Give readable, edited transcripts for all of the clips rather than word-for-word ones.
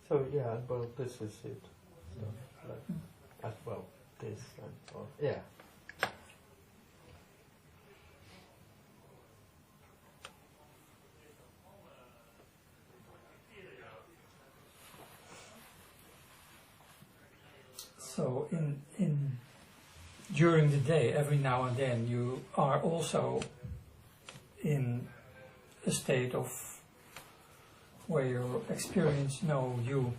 So yeah, well, this is it. So, like, well, this and or, yeah. So during the day, every now and then, you are also in a state of where you experience no you.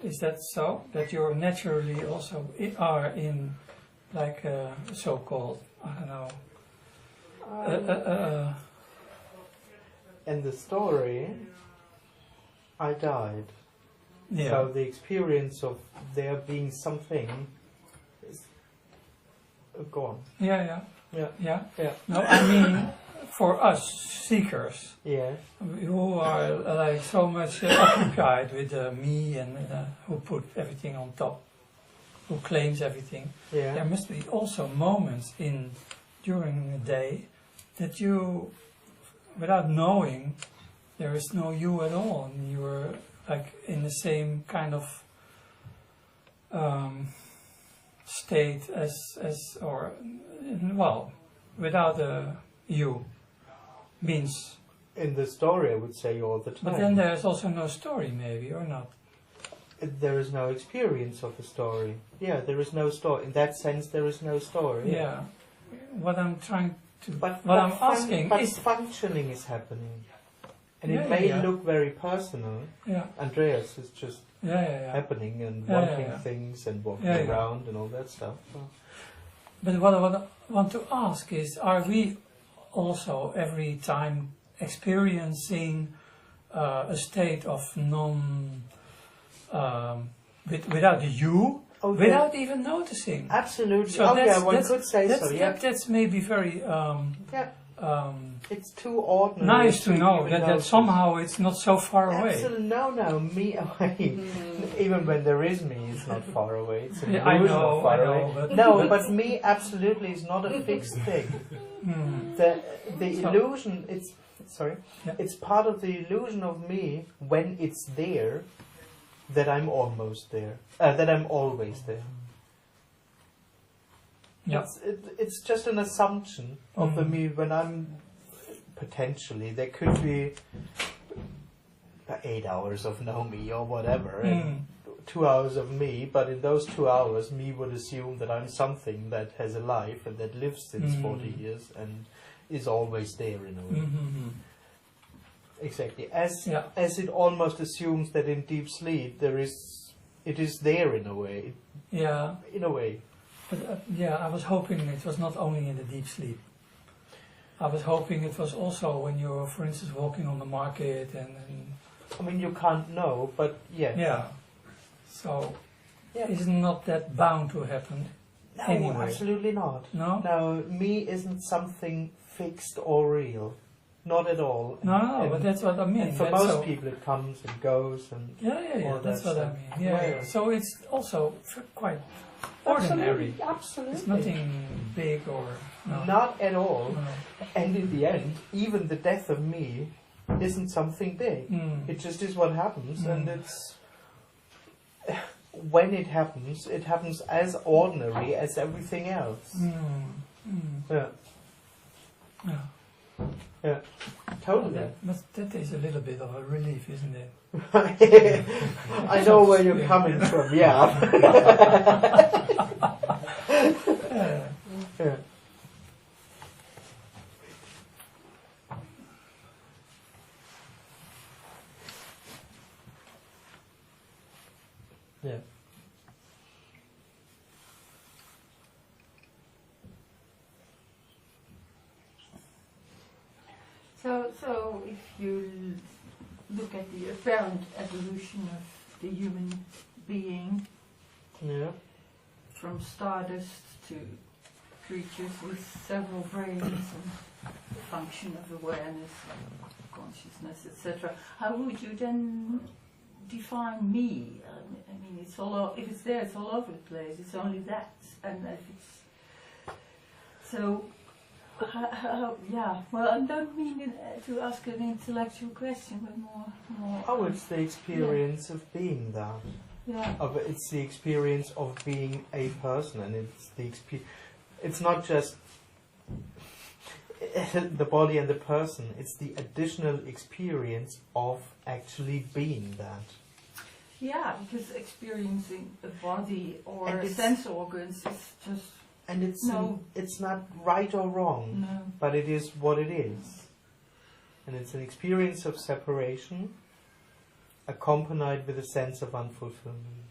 Is that so? That you naturally also are in like a so-called, I don't know, in the story, I died. yeah. So the experience of there being something is gone. Yeah. Yeah. No, I mean for us seekers, Yeah. who are like so much occupied with me and who put everything on top, who claims everything. Yeah. There must be also moments during the day that you, without knowing, there is no you at all, and you are like in the same kind of state as or well, without a you means. In the story, I would say all the time. But then there is also no story, maybe, or not. There is no experience of a story. Yeah, there is no story. In that sense, there is no story. Yeah. What I'm trying to, But I'm asking but is, functioning is happening, and Yeah, it may yeah. look very personal. yeah, Andreas is just yeah. happening and Yeah, wanting yeah. things and walking Yeah, yeah. around and all that stuff. But what I want to ask is, are we also every time experiencing a state of without the you, Oh, without even noticing? Absolutely. So Okay, that's- one that's- could say so. Yeah. That's maybe very Yeah. It's too ordinary. nice to know even that notice. somehow it's not so far away. Absolutely, no, me away. Even when there is me, it's not far away. It's an Yeah, I illusion know, of far I know, away. but- No, but me absolutely is not a fixed thing. The So- illusion, it's sorry, Yeah. it's part of the illusion of me when it's there, that I'm almost there, that I'm always there. Yeah. It's just an assumption of the me when I'm potentially there could be 8 hours of no me or whatever and 2 hours of me, but in those 2 hours me would assume that I'm something that has a life and that lives since 40 years and is always there in a way. Exactly. As it almost assumes that in deep sleep it is there in a way. Yeah. In a way. But I was hoping it was not only in the deep sleep. I was hoping it was also when you're, for instance, walking on the market and I mean, you can't know, but yes. yeah. So, Yeah. is not that bound to happen No, anyway? absolutely not. No? No, me isn't something fixed or real. Not at all. No, but that's what I mean. And for That's most so- people it comes and goes and Yeah, all that's that what I stuff. mean. Yeah. Yeah. So it's also quite ordinary. Absolutely. It's nothing big or... No. Not at all. No. And in the end, even the death of me isn't something big. It just is what happens, and it's when it happens as ordinary as everything else. Yeah. Yeah. Yeah. Totally. That is a little bit of a relief, isn't it? I know where you're coming from, yeah. Yeah. Yeah. So if you look at the apparent evolution of the human being, Yeah. from stardust to creatures with several brains and function of awareness, consciousness, etc., how would you then define me? I mean, it's all if it's there, it's all over the place. It's only that, and if it's so. yeah, well, I don't mean to ask an intellectual question, but more. Oh, it's the experience of being that. Yeah. It's the experience of being a person, and it's not just the body and the person. It's the additional experience of actually being that. Yeah, because experiencing a body or And sense organs is just. And it's not right or wrong, No. but it is what it is. And it's an experience of separation accompanied with a sense of unfulfillment.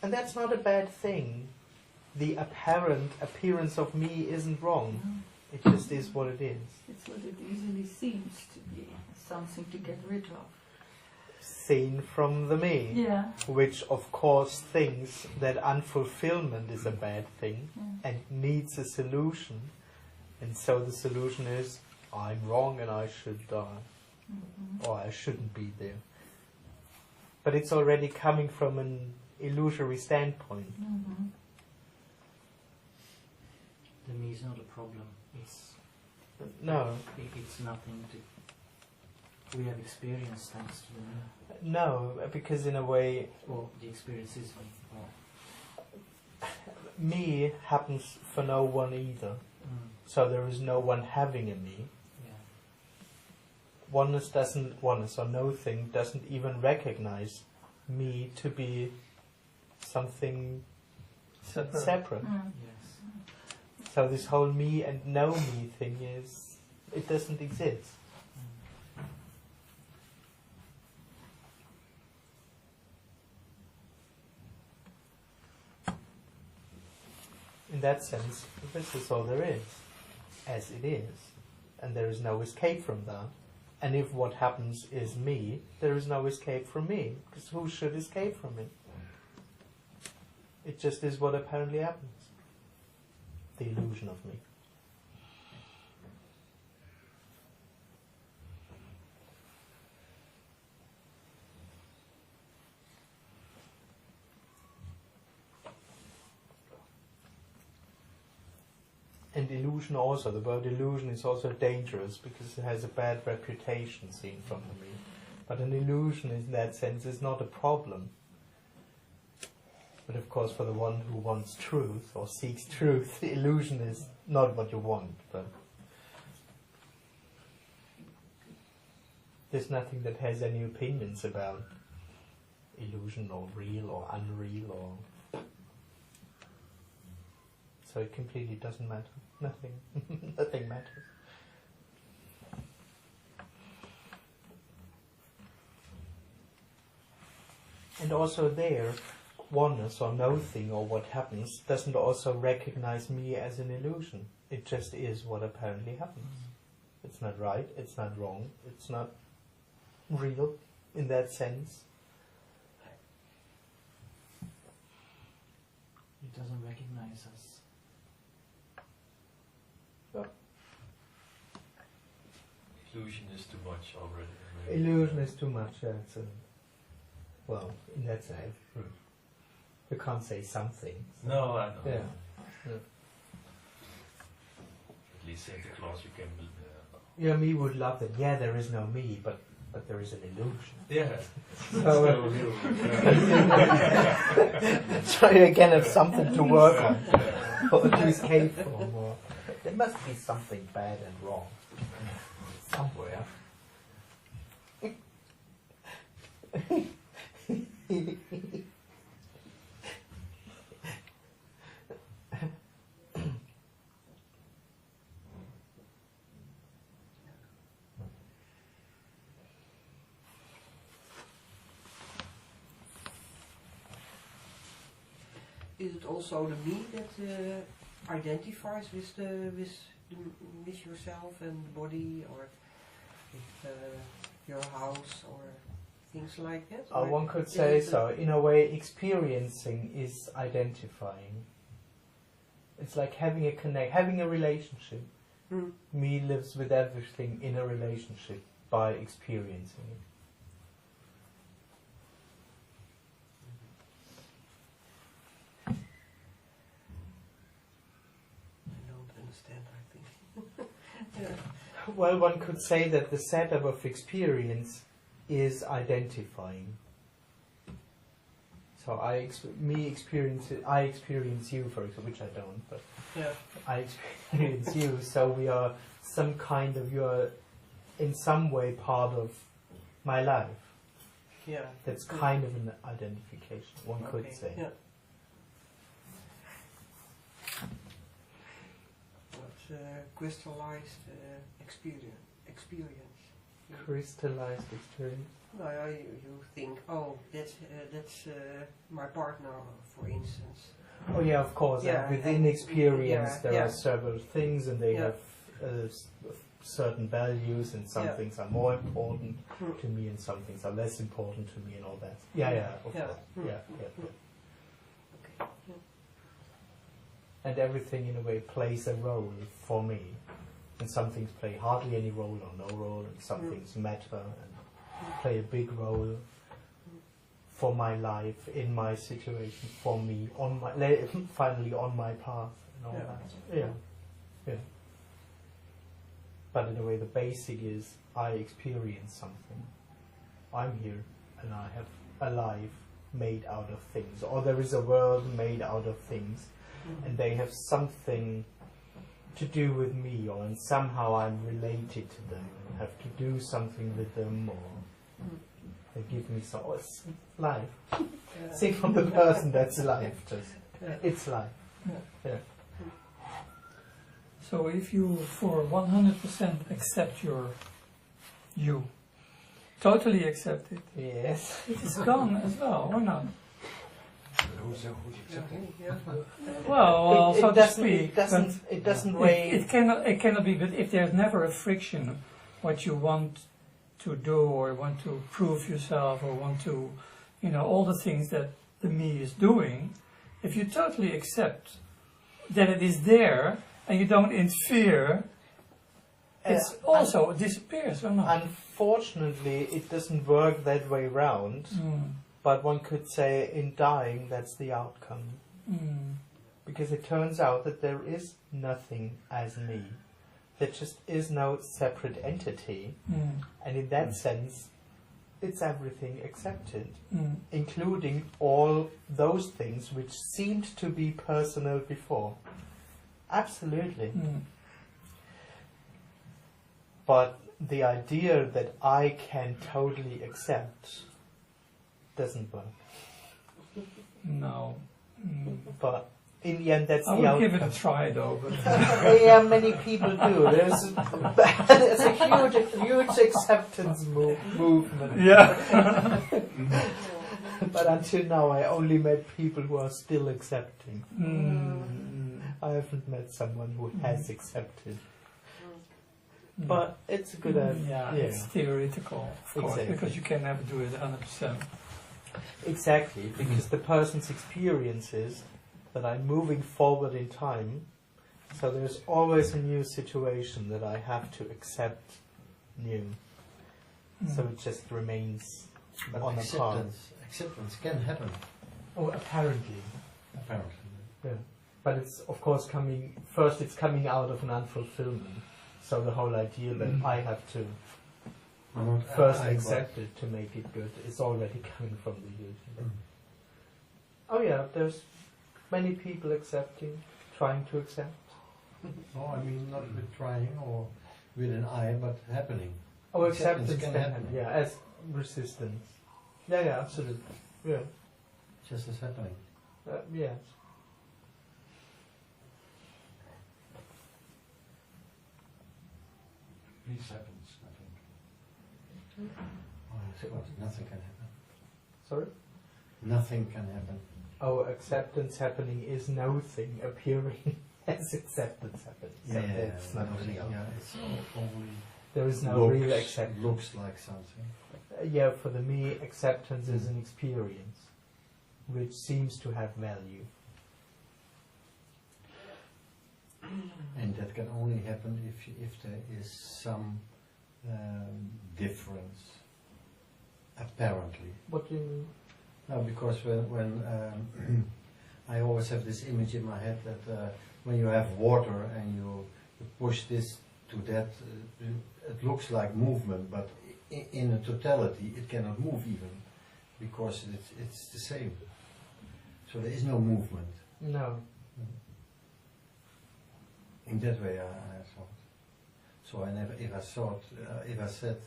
And that's not a bad thing. The apparent appearance of me isn't wrong. No. It just is what it is. It's what it easily seems to be. Something to get rid of. Seen from the me. Yeah. Which of course thinks that unfulfillment is a bad thing and needs a solution. And so the solution is, I'm wrong and I should die. Or I shouldn't be there. But it's already coming from an illusory standpoint. The me is not a problem. It's nothing to. We have experience thanks to the me. No, because in a way, Well, the experience is me. me happens for no one either. So there is no one having a me. Yeah. Oneness or no thing doesn't even recognize me to be something separate. Yes. So this whole me and no me thing it doesn't exist. In that sense, this is all there is, as it is. And there is no escape from that. And if what happens is me, there is no escape from me, because who should escape from it? It just is what apparently happens. The illusion of me. And illusion also, the word illusion is also dangerous because it has a bad reputation seen from the me. But an illusion in that sense is not a problem. But of course for the one who wants truth or seeks truth, the illusion is not what you want. But there's nothing that has any opinions about illusion or real or unreal or... So it completely doesn't matter. Nothing. Nothing matters. And also there, oneness or nothing or what happens doesn't also recognize me as an illusion. It just is what apparently happens. It's not right, it's not wrong, it's not real in that sense. It doesn't recognize us. Illusion is too much already. Illusion is too much. Well, in that sense, you can't say something. So. No, I know. Yeah. At least Santa Claus you can... Yeah, me would love that. Yeah, there is no me, but there is an illusion. Yeah. So, so you again have something to work on, or to escape from. Or there must be something bad and wrong somewhere. Is it also the me that identifies with yourself and the body, or with your house, or things like that? Or One could say so. In a way, experiencing is identifying. It's like having having a relationship. Me lives with everything in a relationship by experiencing it. I don't understand, I think. Well, one could say that the setup of experience is identifying. So I experience you, for example, which I don't, but Yeah. I experience you. So we are some kind of, you are in some way part of my life. Yeah. That's kind of an identification, one could Okay, say. Yeah. But crystallized experience. Crystallized experience. Nou, you think, oh, that's my partner, for instance. Oh yeah, of course. Yeah, and within and- experience, yeah, there yeah. are several things, and they Yeah. have certain values, and some Yeah. things are more important Mm. to me, and some things are less important to me, and all that. Yeah, of Yeah. course. Mm. Yeah. Okay. Yeah. And everything, in a way, plays a role for me. And some things play hardly any role or no role, and some Mm. things matter and play a big role for my life, in my situation, for me, on my finally on my path, and all Yeah. that. Yeah. But in a way, the basic is I experience something. I'm here, and I have a life made out of things, or there is a world made out of things, and they have something to do with me, or and somehow I'm related to them, and have to do something with them, or they give me some. Oh, it's life. See, from the person, that's life. Just it's life. Yeah. So if you for 100% accept you, totally accept it, Yes. it's gone as well, or not? Who's accepting? Yeah. Well, so to speak, It doesn't but weigh. it cannot be. But if there's never a friction, what you want to do or want to prove yourself or want to, all the things that the me is doing, if you totally accept that it is there and you don't interfere, it also disappears, or not? Unfortunately, it doesn't work that way round. But one could say, in dying, that's the outcome. Because it turns out that there is nothing as me. There just is no separate entity. And in that sense, it's everything accepted, including all those things which seemed to be personal before. Absolutely. But the idea that I can totally accept doesn't work. No. But in the end, that's I the would outcome. give it a try, though. But Yeah, many people do. There's a huge acceptance movement. yeah. But until now, I only met people who are still accepting. I haven't met someone who has accepted. But it's a good idea. Yeah, it's theoretical, of course, Exactly. because you can never do it 100%. Exactly, because the person's experience is that I'm moving forward in time, so there's always a new situation that I have to accept new. So it just remains But on a path. acceptance can happen, Oh, apparently. apparently. Yeah. But it's, of course, it's coming out of an unfulfillment. So the whole idea that I have to first accept it to make it good is already coming from the illusion. Oh yeah, there's many people trying to accept. No, I mean not with trying or with an eye, but happening. Oh, acceptance Acceptance can can happen. happen. Yeah, as resistance. Yeah, absolutely. Yeah, Just as happening. yes. Peace happens, I think. Nothing can happen. Sorry? Nothing can happen. Oh, acceptance happening is no thing appearing as acceptance happening. So it's not real. It's only There is no real looks, acceptance. looks like something. Yeah, for the me, acceptance is an experience which seems to have value. And that can only happen if there is some difference, apparently. What do you mean? No, because when I always have this image in my head that when you have water and you push this to that, it looks like movement, but in a totality it cannot move even, because it's the same. So there is no movement. No. In that way I thought. So I never, if I said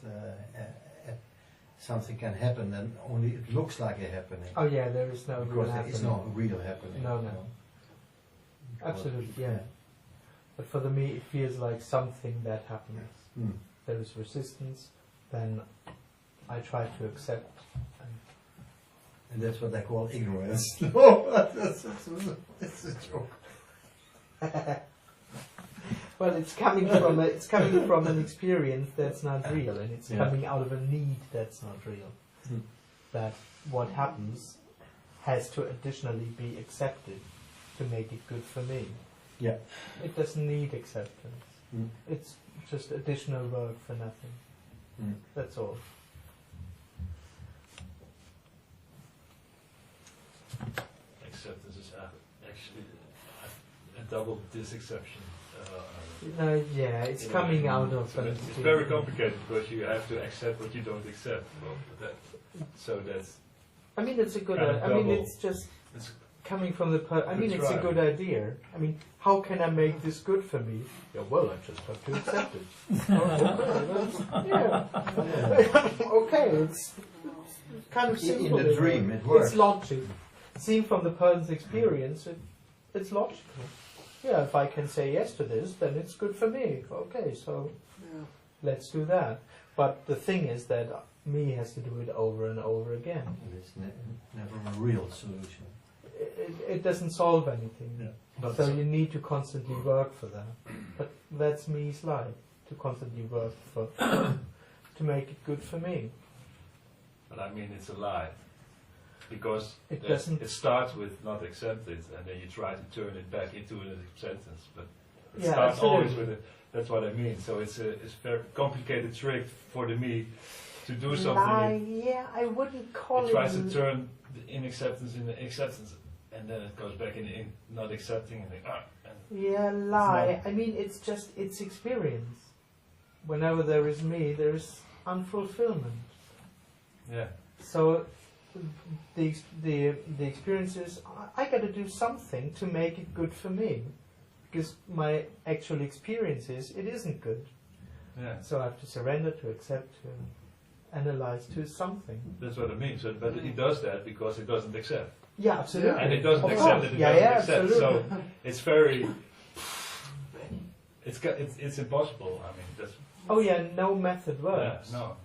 something can happen, then only it looks like a happening. Oh yeah, there is no real Because there happening. is no real happening. No. Absolutely, yeah. But for me, it feels like something that happens. Mm. There is resistance, then I try to accept. And that's what I call ignorance. No, that's a joke. Well, it's coming from an experience that's not real, and it's coming out of a need that's not real. Mm. That what happens has to additionally be accepted to make it good for me. Yeah. It doesn't need acceptance. Mm. It's just additional work for nothing. Mm. That's all. Acceptance is actually a double disexception. No, yeah, it's coming out of So an it's experience. very complicated because you have to accept what you don't accept. Well, so that's I mean, it's a good. Kind of I mean, double. it's just it's coming from the. I Good mean, it's a try. good idea. I mean, how can I make this good for me? Yeah, well, I just have to accept it. Okay, it's kind of simple. In the dream, it works. It's logic. Seen from the person's experience, it's logical. Yeah, if I can say yes to this, then it's good for me. Okay, so let's do that. But the thing is that me has to do it over and over again. And it's never a real solution. It doesn't solve anything. Yeah. But So you need to constantly work for that. But that's me's life, to constantly work for to make it good for me. But I mean, it's a lie. Because It that's- doesn't- it starts with not accepted, and then you try to turn it back into an acceptance. But it Yeah, starts always absolutely. with it. That's what I mean. So it's a very complicated trick for the me to do something. Yeah, I wouldn't call It it. tries to turn the inacceptance into acceptance, and then it goes back in not accepting, and Yeah, lie. I mean, it's just its experience. Whenever there is me, there is unfulfillment. yeah. So the experience is I got to do something to make it good for me, because my actual experience is it isn't good. Yeah. So I have to surrender, to accept, to analyze, to something. That's what I mean. So, but he does that because he doesn't accept, Yeah, absolutely. and it doesn't Of accept course. that it Yeah, doesn't yeah, accept. absolutely. So it's very. It's impossible. I mean, that's. Oh yeah, no method Yeah, works. no.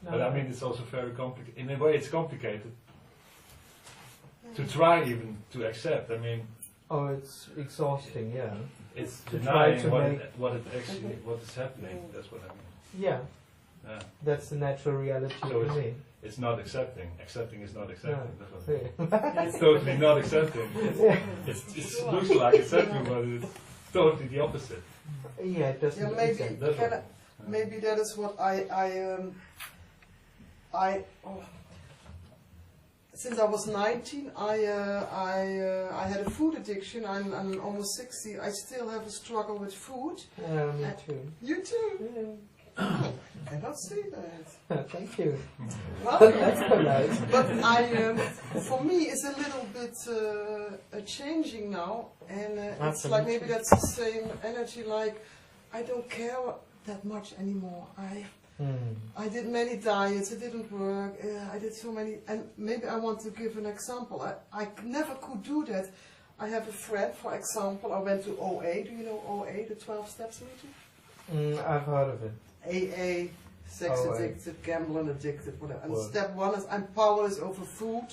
No. But I mean, it's also very complicated. In a way, it's complicated to try even to accept. I mean, Oh, it's exhausting. Yeah. it's To try denying to what is happening. That's what I mean. Yeah, Yeah. that's the natural reality So for me. It's not accepting. Accepting is not accepting. No. That's what I mean. Yeah. It's totally not accepting. It looks like accepting, but it's totally the opposite. Yeah, it doesn't. Yeah, maybe accept. That's can what- maybe that is what since I was 19, I had a food addiction. I'm almost 60. I still have a struggle with food. Me too. You too? Yeah. I cannot say that. Thank you. Well, That's polite. but for me, it's a little bit changing now, and it's like maybe that's the same energy. Like I don't care that much anymore. I did many diets. It didn't work. I did so many, and maybe I want to give an example. I never could do that. I have a friend, for example. I went to OA. Do you know OA, the 12 Steps meeting? I've heard of it. AA, sex OA. addicted, gambling addicted, whatever. And Word. step 1 is I'm powerless over food,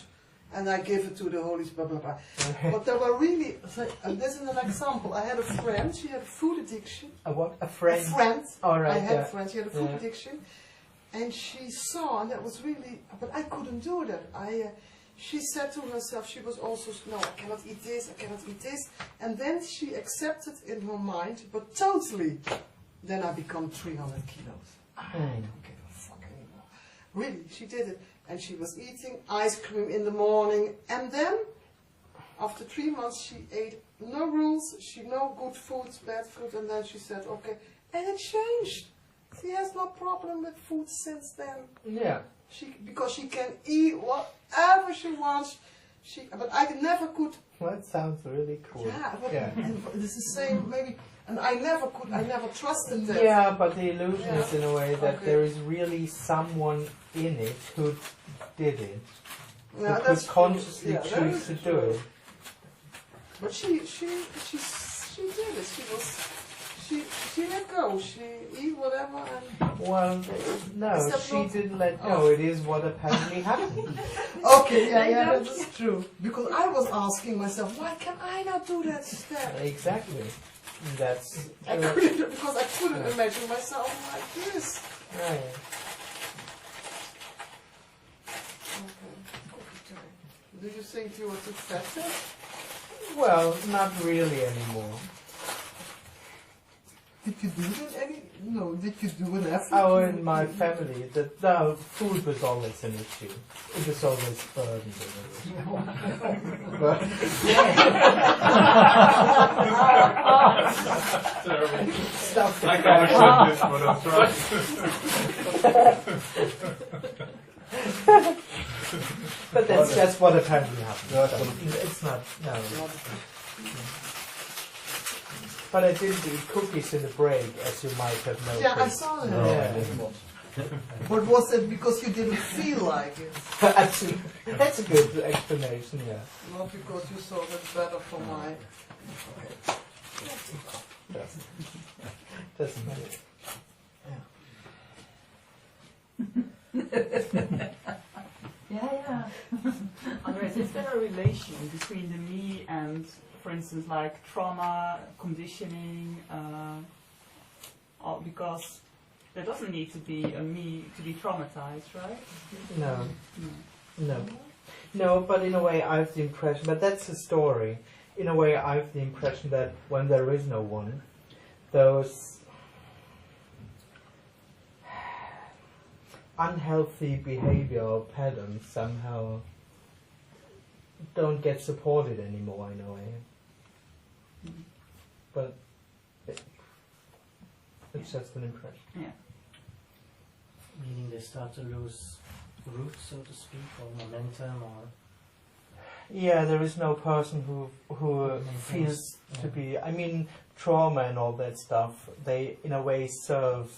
and I give it to the Holy Spirit, blah, blah, blah. But there were really, and this is an example. I had a friend, she had a food addiction. A what? A A friend? friend. All right. I had yeah. a friend, she had a food Yeah. addiction. And she saw, and that was really, but I couldn't do that. She said to herself, she was also, no, I cannot eat this, I cannot eat this. And then she accepted in her mind, but totally, then I become 300 kilos. I don't give a fuck anymore. Really, she did it. And she was eating ice cream in the morning. And then, after 3 months, she ate no rules. She no good foods, bad food, and then she said, okay, and it changed. She has no problem with food since then. Yeah. Because she can eat whatever she wants. But I never could. That sounds really cool. Yeah, but Yeah. and it's the same maybe. And I never trusted that. Yeah, but the illusion is in a way that Okay. there is really someone in it who did it. Yeah, Who that's could consciously true. Yeah, that choose is to true. do it. But she did it. She let go. She eat whatever and. Well, no, Except she not- didn't let go. It is what apparently happened. Okay, yeah, that's true. Because I was asking myself, why can I not do that step? Exactly. That's I couldn't, because I couldn't imagine myself like this. right. Okay. Do you think you were too fat then? Well, not really anymore. Did you do it any? No, did you do an effort? Oh, in my family, no, food was always an issue. It was always burdened. But Terrible. stuff I that can't accept this, but I'm trying. But that's just what apparently happened. No, So it's not, no. But I didn't eat cookies in the break, as you might have noticed. Yeah, I saw that. No, Yeah. I didn't. But was it because you didn't feel like it? Actually, that's a good explanation, yeah. Not because you thought it's better for my... Doesn't matter. Yeah. Andreas, is there a relation between the me and, for instance, like trauma, conditioning, because there doesn't need to be a me to be traumatized, right? No. No, but in a way I have the impression, but that's a story. In a way I have the impression that when there is no one, those unhealthy behavioral patterns somehow don't get supported anymore in a way. But it's just an impression. Yeah. Meaning they start to lose roots, so to speak, or momentum, or Yeah, there is no person who feels to be. I mean, trauma and all that stuff. They, in a way, serve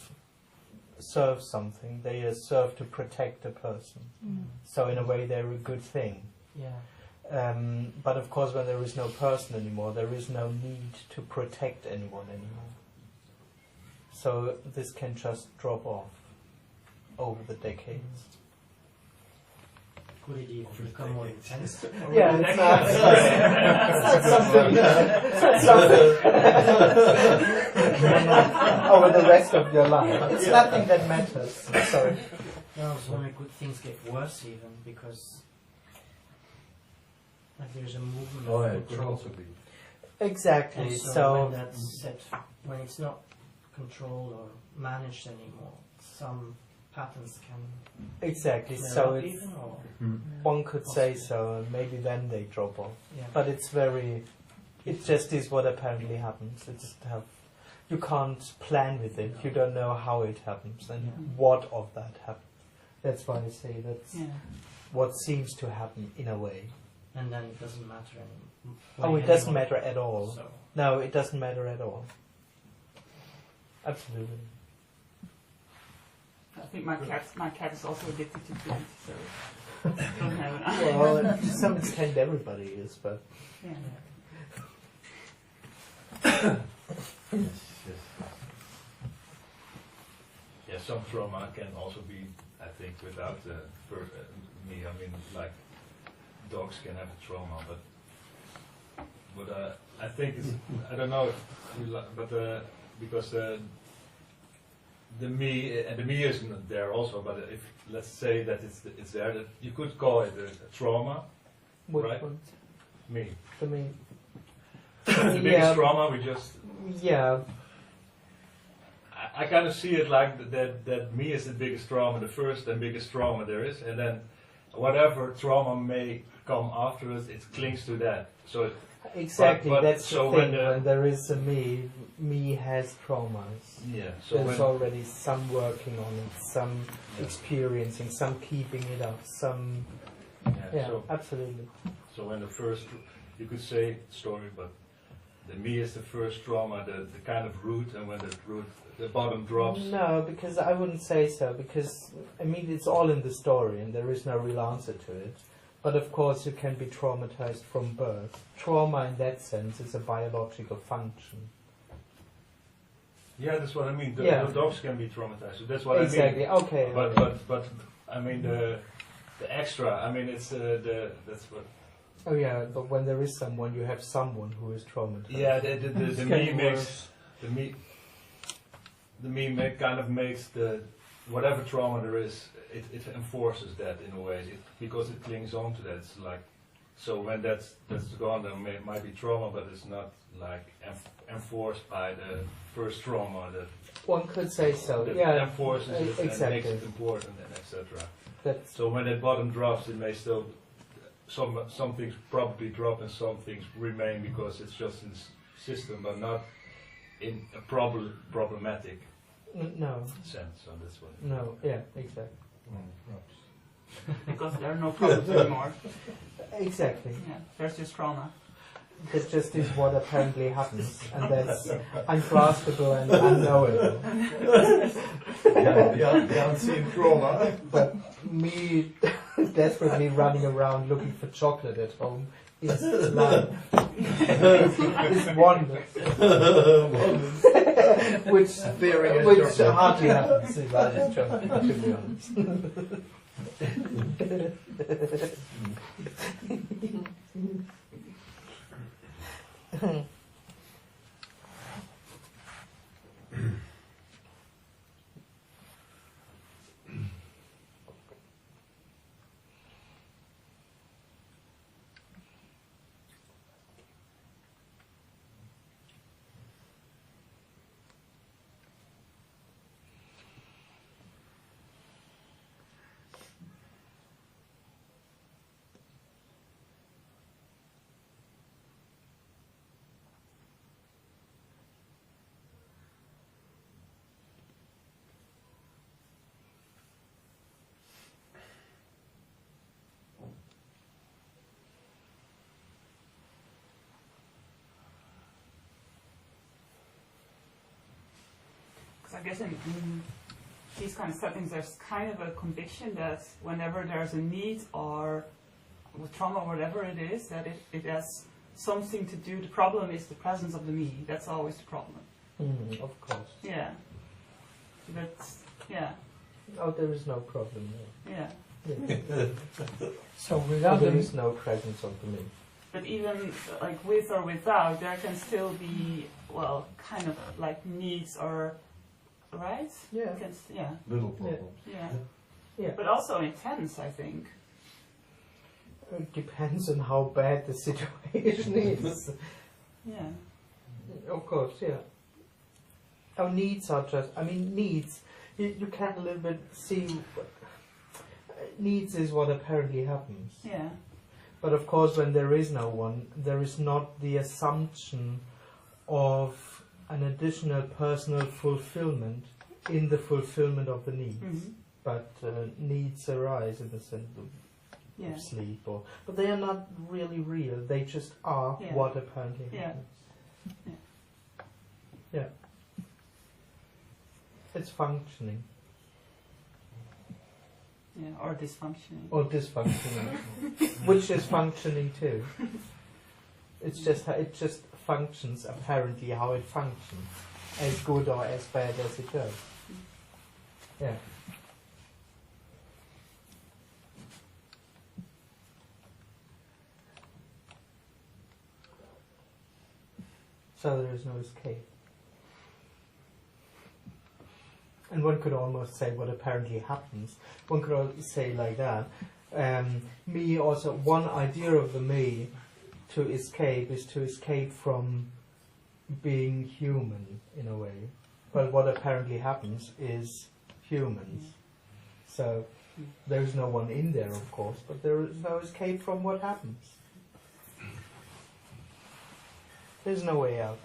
something. They serve to protect a person. So in a way, they're a good thing. yeah. But of course, when there is no person anymore, there is no need to protect anyone anymore. So this can just drop off over the decades. Could it even become more intense? Yeah, it's not something. Over the rest of your life. It's nothing that matters. Sorry. No, I was wondering, could things get worse even, because like there's a movement Oh, yeah, of it could control. also be. Exactly. And So when that's set, when it's not controlled or managed anymore, some patterns can exactly. flare So up it's, even, or one could say so, and maybe then they drop off. yeah. But it's very. It just is what apparently happens. It's you can't plan with it. You don't know how it happens and Yeah. what of that happens. That's why I say that's Yeah. what seems to happen in a way. And then it doesn't matter anymore. Oh, it doesn't matter at all. So No, it doesn't matter at all. Absolutely. I think my cat is also addicted to food, so don't have an Well, to some extent everybody is, but yeah. Yes. Yeah, some trauma can also be, I think, without me. I mean, like dogs can have a trauma, but I think it's, I don't know, if you but because the me isn't there also. But if let's say that it's there, that you could call it a trauma. which Right. one? Me, I mean, the biggest Yeah. trauma. We just. yeah, I kind of see it like that me is the biggest trauma, the first and biggest trauma there is, and then whatever trauma may come after it, it clings to that. So Exactly, But that's so the thing. when When there is a me has traumas. Yeah. So There's when, already some working on it, some experiencing, some keeping it up, some. Yeah, so absolutely. so when the first, you could say story, but the me is the first trauma, the kind of root, and when the bottom drops. No, because I wouldn't say so, because I mean it's all in the story and there is no real answer to it. But of course you can be traumatized from birth. Trauma in that sense is a biological function. Yeah, that's what I mean. The dogs can be traumatized. So that's what I mean. Exactly. Okay. But I mean the extra. I mean it's that's what. Oh yeah, but when there is someone, you have someone who is traumatized. Yeah, the me makes the me kind of makes the whatever trauma there is. It enforces that in a way because it clings on to that. It's like so when that's gone, there might be trauma, but it's not like enforced by the first trauma that one could say so. that Yeah, enforces it exactly. and makes it important and etc. That's So when that bottom drops, it may still some things probably drop and some things remain because it's just in the system, but not in a problematic no, sense. So that's what. no, yeah, exactly. Because there are no problems anymore. Exactly. Yeah, there's just trauma. That just is what apparently happens, and that's ungraspable and unknowable. The unseen trauma. But me desperately running around looking for chocolate at home is like is wonder, which hardly happens if I just chocolate, to be honest. I guess in these kind of settings, there's kind of a conviction that whenever there's a need or with trauma or whatever it is, that it has something to do. The problem is the presence of the me. That's always the problem. Of course. Yeah. That's Oh, there is no problem yeah. there. So Oh, without there them, is no presence of the me. But even like with or without, there can still be kind of like needs or right. Yeah. Little problems. Yeah. But also intense, I think. It depends on how bad the situation is. Yeah. Of course, yeah. Our needs are just, I mean, needs, you can a little bit see, needs is what apparently happens. Yeah. But of course, when there is no one, there is not the assumption of an additional personal fulfillment in the fulfillment of the needs. Mm-hmm. But needs arise in the sense of sleep, but they are not really real. They just are what apparently happens. Yeah. It's functioning. Yeah, or dysfunctioning. Or dysfunctioning, which is functioning too. It's just it just functions apparently how it functions, as good or as bad as it does. Yeah. So there is no escape. And one could almost say what apparently happens. One could also say like that. Me also, one idea of the me to escape is to escape from being human in a way. But what apparently happens is humans. So there is no one in there, of course, but there is no escape from what happens. There's no way out.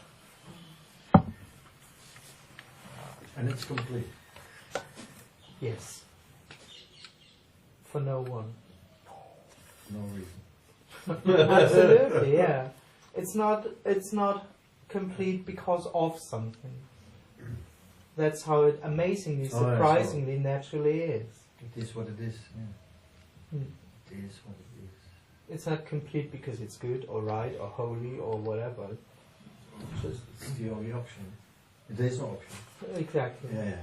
And it's complete. Yes. For no one. No reason. Absolutely, yeah. It's not complete because of something. That's how it amazingly, surprisingly, naturally is. It is what it is. Yeah. It is what it is. It's not complete because it's good or right or holy or whatever. It's the only option. There is no option. Exactly. Yeah.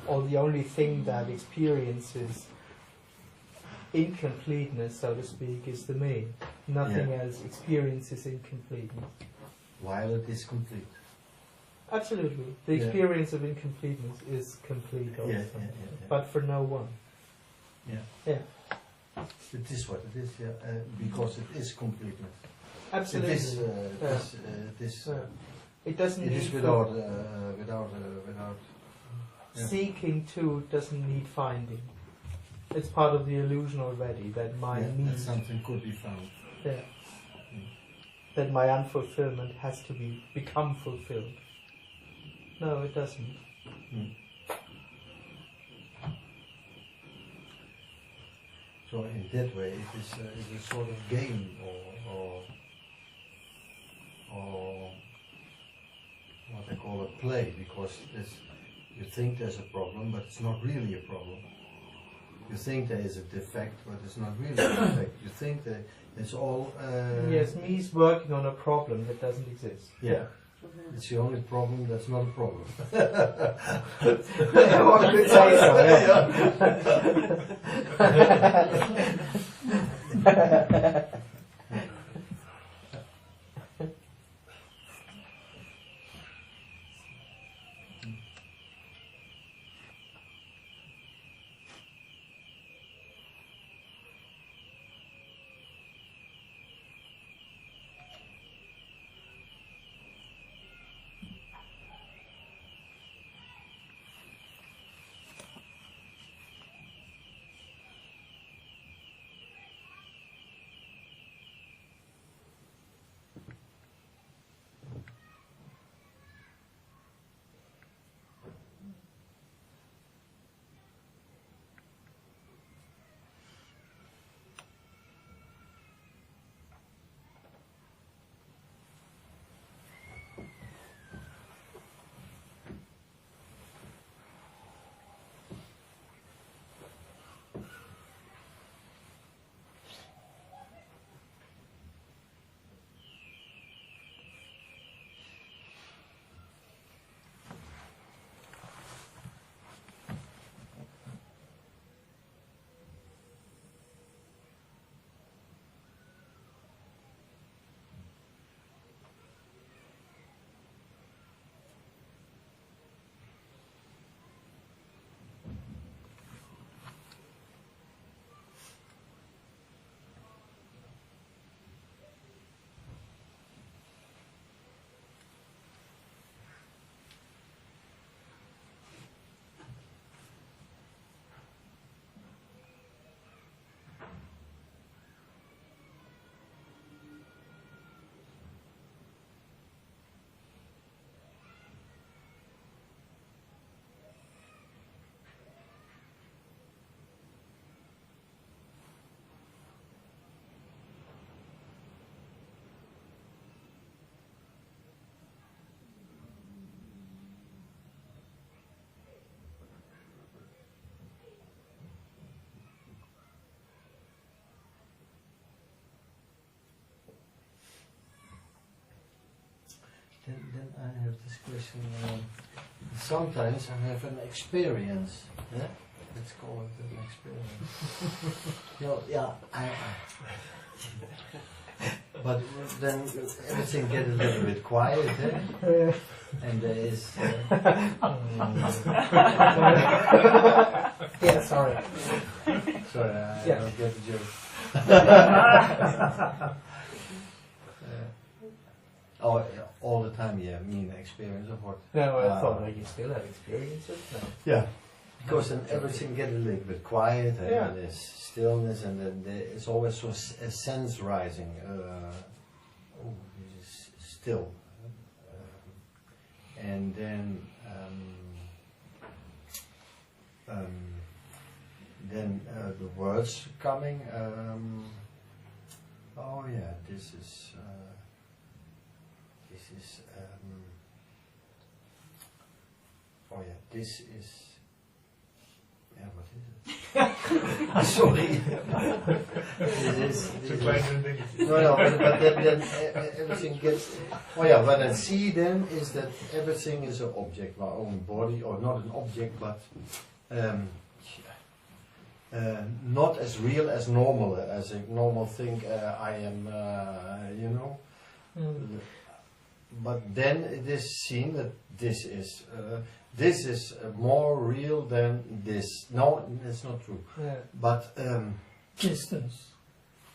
Or the only thing that experiences incompleteness, so to speak, is the me. Nothing else experiences incompleteness. While it is complete. Absolutely. The experience of incompleteness is complete also. But for no one. Yeah. It is what it is, because it is completeness. Absolutely. It is, it doesn't it need is without seeking to doesn't need finding. It's part of the illusion already that my need, that something could be found. Yeah. That my unfulfillment has to become fulfilled. No, it doesn't. So in that way, it is a sort of game, or what I call a play, because you think there's a problem, but it's not really a problem. You think there is a defect, but it's not really a defect. You think that it's all... yes, me's working on a problem that doesn't exist. Yeah. It's the only problem that's not a problem. One could say so, yeah. Then I have this question. Sometimes I have an experience. Yeah? Let's call it an experience. But then everything gets a little bit quiet, and there is. Yeah, sorry. Sorry, I don't get the joke. All the time, mean experience of what? No, I thought like you still have experiences. No. Yeah. Because then everything gets a little bit quiet, and there's stillness, and then there's always a sense rising. Oh, this still. And then the words coming. Oh yeah, this is. Oh yeah, this is. Yeah, what is it? Sorry. this is no, but then everything gets. Oh yeah, what I see then is that everything is an object, my own body, or not an object, but not as real as normal, as a normal thing. I am, you know. But then it is seen that this is more real than this. No, that's not true. Yeah. But Distance.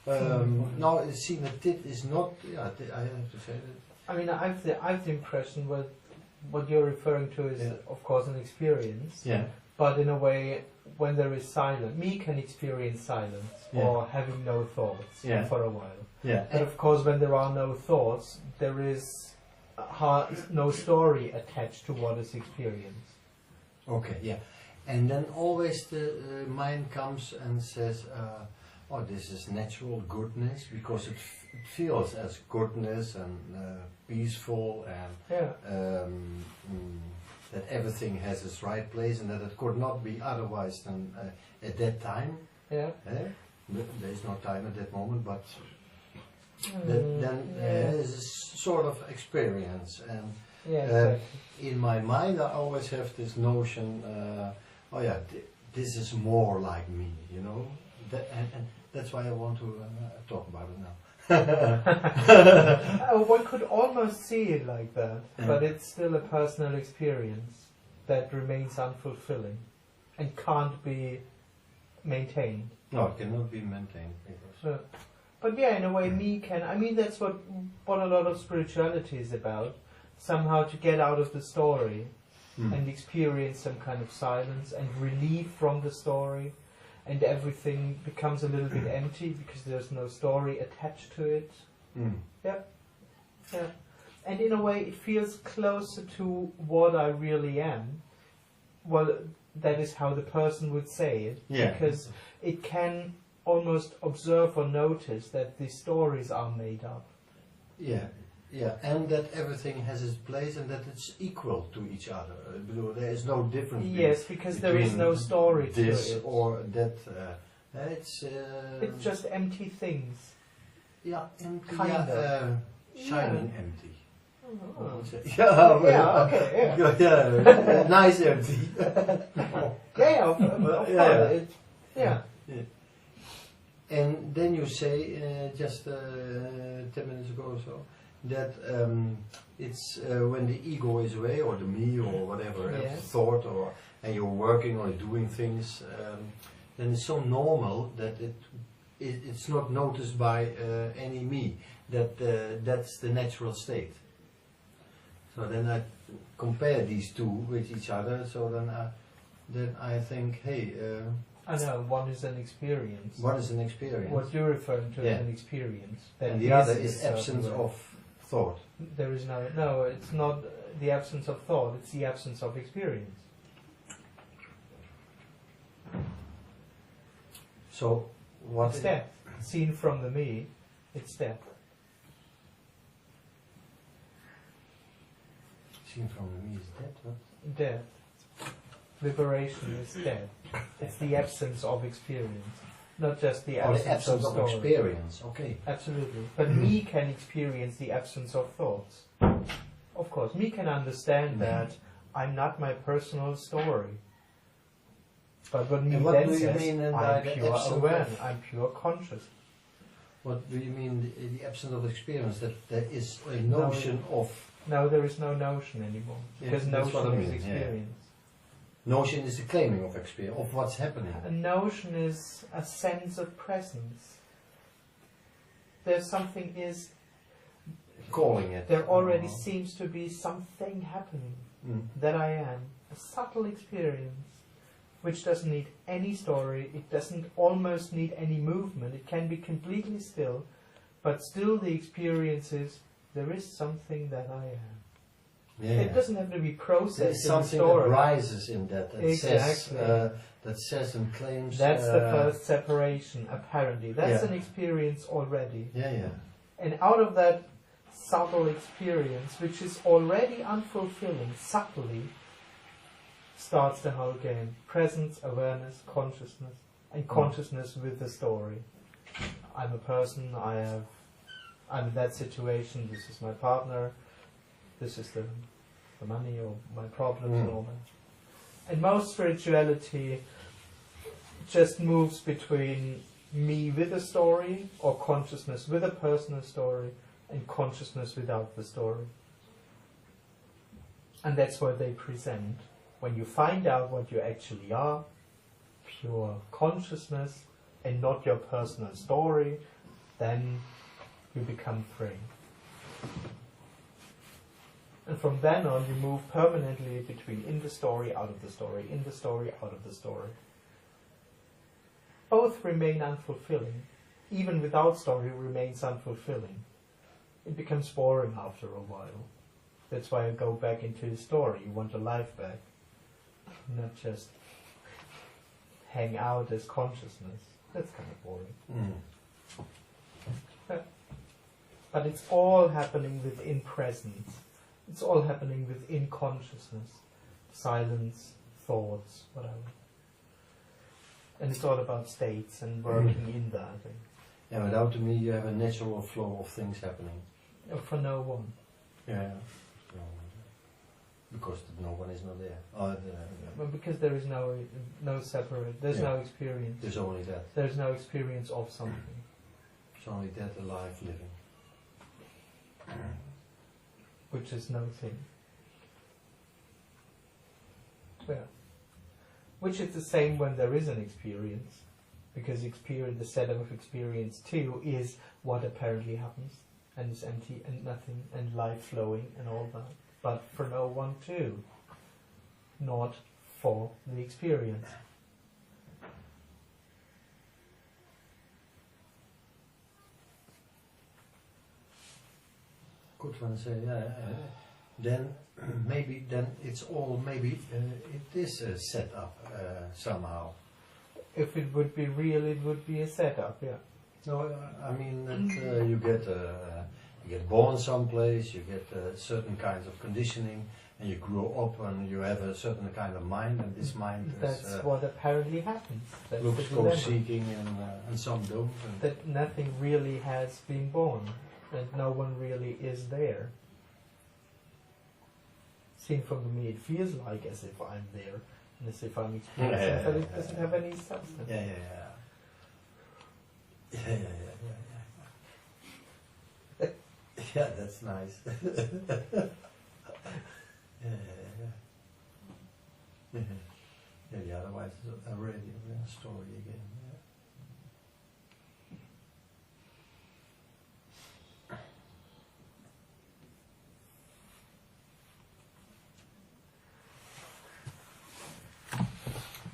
no, it's seen that it is not. Yeah, I have to say that. I mean, I've the impression what you're referring to is, of course, an experience. Yeah. But in a way, when there is silence, me can experience silence or having no thoughts for a while. Yeah. But of course, when there are no thoughts, there is no story attached to what is experienced. Okay. Yeah. And then always the mind comes and says, "Oh, this is natural goodness," because it feels as goodness and peaceful and that everything has its right place and that it could not be otherwise than at that time. Yeah. There is no time at that moment, but then there's a sort of experience. And exactly. in my mind, I always have this notion, oh yeah, this is more like me, you know. And that's why I want to talk about it now. One could almost see it like that, but it's still a personal experience that remains unfulfilling and can't be maintained. No, it cannot be maintained. Because but yeah, in a way, me can. I mean, that's what a lot of spirituality is about. Somehow to get out of the story and experience some kind of silence and relief from the story. And everything becomes a little bit empty because there's no story attached to it. Yeah. And in a way, it feels closer to what I really am. Well, that is how the person would say it. Yeah. Because it can almost observe or notice that the stories are made up. Yeah. Yeah, and that everything has its place and that it's equal to each other. There is no difference. Yes, because there is no story to this it. or that. It's just empty things. Yeah, empty. Kinda. Shining empty. Oh. Yeah, okay, yeah. Nice empty. Of course. Yeah. And then you say just 10 minutes ago or so that it's when the ego is away, or the me, or whatever thought, and you're working or doing things, then it's so normal that it's not noticed by any me. That's the natural state. So then I compare these two with each other. So then I think, hey. I know, one is an experience. One is an experience. What you're referring to is an experience. And the other is absence of thought. There is no, it's not the absence of thought, it's the absence of experience. So, what it's death. Seen from the me, it's death. Seen from the me is death, what? Death. Liberation is death. It's the absence of experience, not just the absence, of experience. Okay. Absolutely. But me can experience the absence of thoughts. Of course, me can understand that I'm not my personal story. But what me then says, I'm pure awareness, I'm pure conscious. What do you mean the absence of experience? That there is a notion of... No, there is no notion anymore. Because notion is experience. Yeah. Notion is the claiming of experience, of what's happening. A notion is a sense of presence. There's something is... Calling it. There already seems to be something happening that I am. A subtle experience, which doesn't need any story, it doesn't almost need any movement, it can be completely still, but still the experience is there is something that I am. Yeah. It doesn't have to be processed There's in the something story. that rises in that Exactly. says and claims. That's the first separation, apparently. That's Yeah. an experience already. Yeah, yeah. And out of that subtle experience, which is already unfulfilling, subtly, starts the whole game. Presence, awareness, consciousness, and consciousness with the story. I'm a person, I'm in that situation, this is my partner, this is the money or my problems and all that. And most spirituality just moves between me with a story, or consciousness with a personal story, and consciousness without the story. And that's what they present. When you find out what you actually are, pure consciousness, and not your personal story, then you become free. And from then on, you move permanently between in the story, out of the story, in the story, out of the story. Both remain unfulfilling. Even without story remains unfulfilling. It becomes boring after a while. That's why I go back into the story. You want your life back. Not just hang out as consciousness. That's kind of boring. But it's all happening within presence. It's all happening within consciousness. Silence, thoughts, whatever. And it's all about states and working in that. Yeah, without me you have a natural flow of things happening. For no one. Yeah. Because no one is not there. Well, because there is no separate, there's no experience. There's only that. There's no experience of something. It's only that alive, living. Which is no thing. Yeah. Which is the same when there is an experience. Because the setup of experience too is what apparently happens. And is empty and nothing and life flowing and all that. But for no one too. Not for the experience. Good one to say, then maybe it's all, maybe it is a setup somehow. If it would be real, it would be a setup, yeah. No, I mean that you get born someplace, you get certain kinds of conditioning, and you grow up and you have a certain kind of mind, and this mind That's what apparently happens. That's looks the go dilemma. seeking and some don't. And That nothing really has been born, and no one really is there. Seen from me, it feels like as if I'm there, and as if I'm experiencing, but it doesn't have any substance. Yeah. Yeah, that's nice. Yeah, otherwise it's already a story again.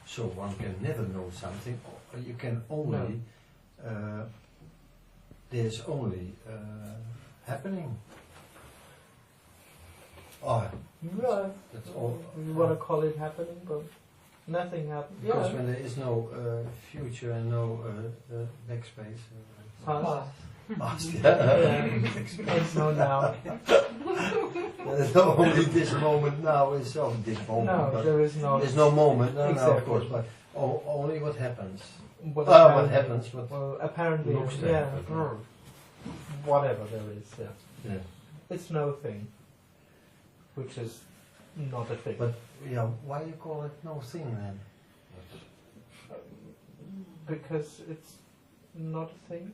So one can never know something, or you can only, there's only happening. Oh, Yeah, that's all. you want to call it happening, but nothing happens. Because when there is no future and no backspace. Past. Past. And no now. Only this moment now is this moment. No, but there is no. there's no moment. No, Exactly. of course, but only what happens. What What happens? What Well, apparently, looks to yeah. happen. Whatever there is, yeah. Yeah. It's no thing. Which is not a thing. But yeah, why you call it no thing then? Because it's not a thing.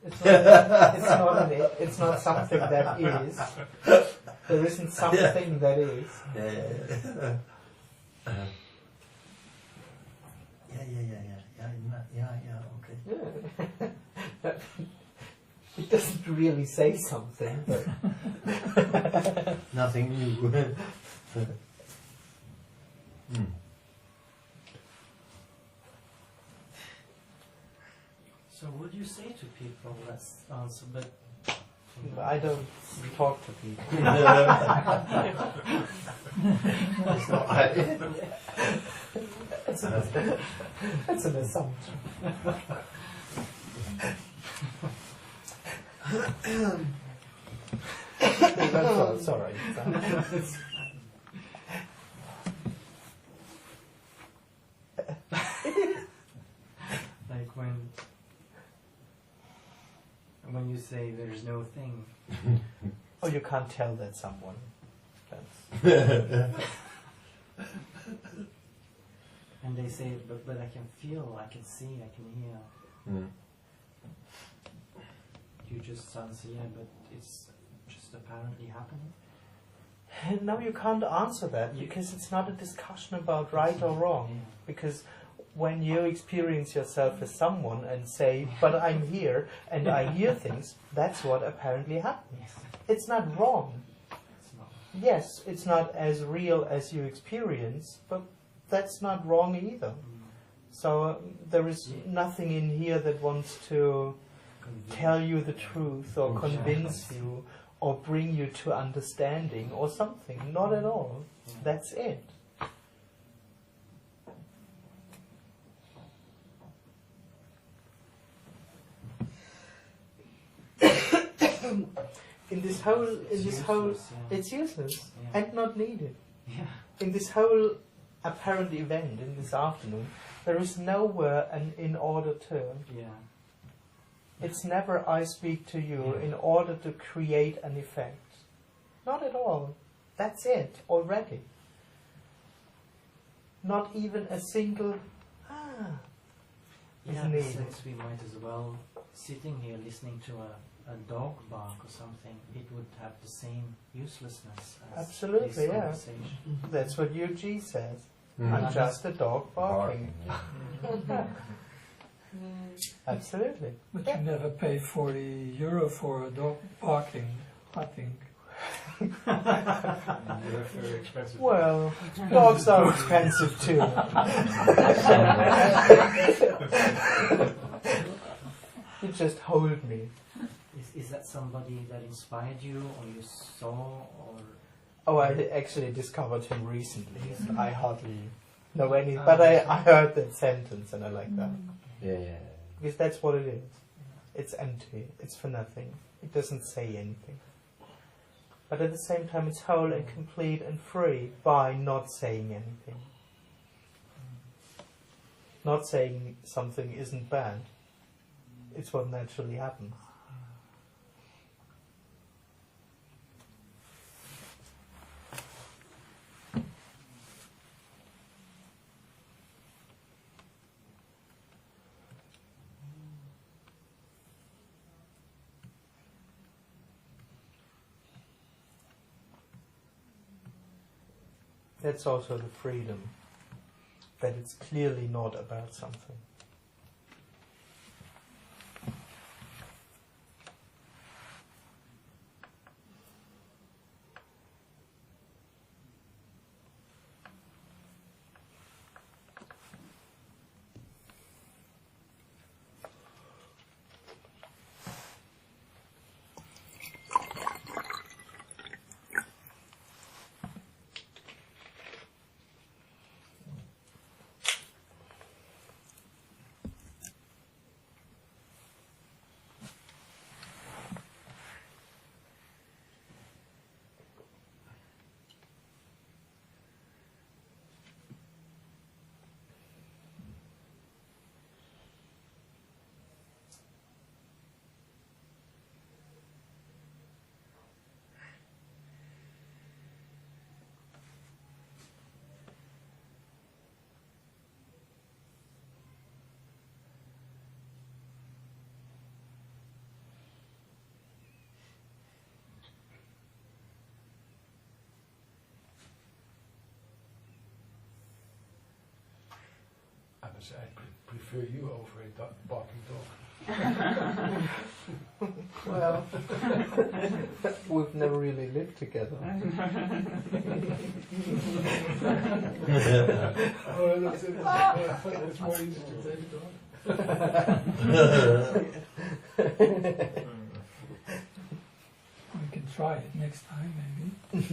It's not, it's not an it. It's not something that is. There isn't something that is. Yeah, okay. Yeah. It doesn't really say something, but Nothing new. So would you say to people, let's answer, but I don't talk to people. That's an assumption. Sorry. Like when you say there's no thing. Oh, you can't tell that someone. That's And they say, but I can feel, I can see, I can hear. You just answer, yeah, but it's just apparently happening. No, you can't answer that because it's not a discussion about right or wrong. Because when you experience yourself as someone and say, but I'm here and I hear things, that's what apparently happens. It's not wrong. It's not. Yes, it's not as real as you experience, but that's not wrong either. So there is nothing in here that wants to tell you the truth or convince you or bring you to understanding or something. Not at all. That's it. In this whole, it's useless and not needed. Yeah. In this whole apparent event in this afternoon, there is nowhere an in order to. Yeah. It's never I speak to you in order to create an effect. Not at all. That's it already. Not even a single is Yeah, needed. since we might as well, sitting here listening to a dog bark or something, it would have the same uselessness as Absolutely, this yeah. conversation. That's what UG says. Mm. I'm just a dog barking. Yeah. Absolutely. But you never pay €40 for a dog barking, I think. They're very expensive. Well, dogs are expensive too. You just hold me. Is that somebody that inspired you, or you saw, or? Oh, I actually discovered him recently. I hardly know any, but I heard that sentence and I like that. Yeah. Because that's what it is. It's empty. It's for nothing. It doesn't say anything. But at the same time, it's whole and complete and free by not saying anything. Not saying something isn't bad. It's what naturally happens. That's also the freedom, that it's clearly not about something. I prefer you over a barking dog. Well, we've never really lived together. Oh, that's it. It's more easy to take it on. next time maybe.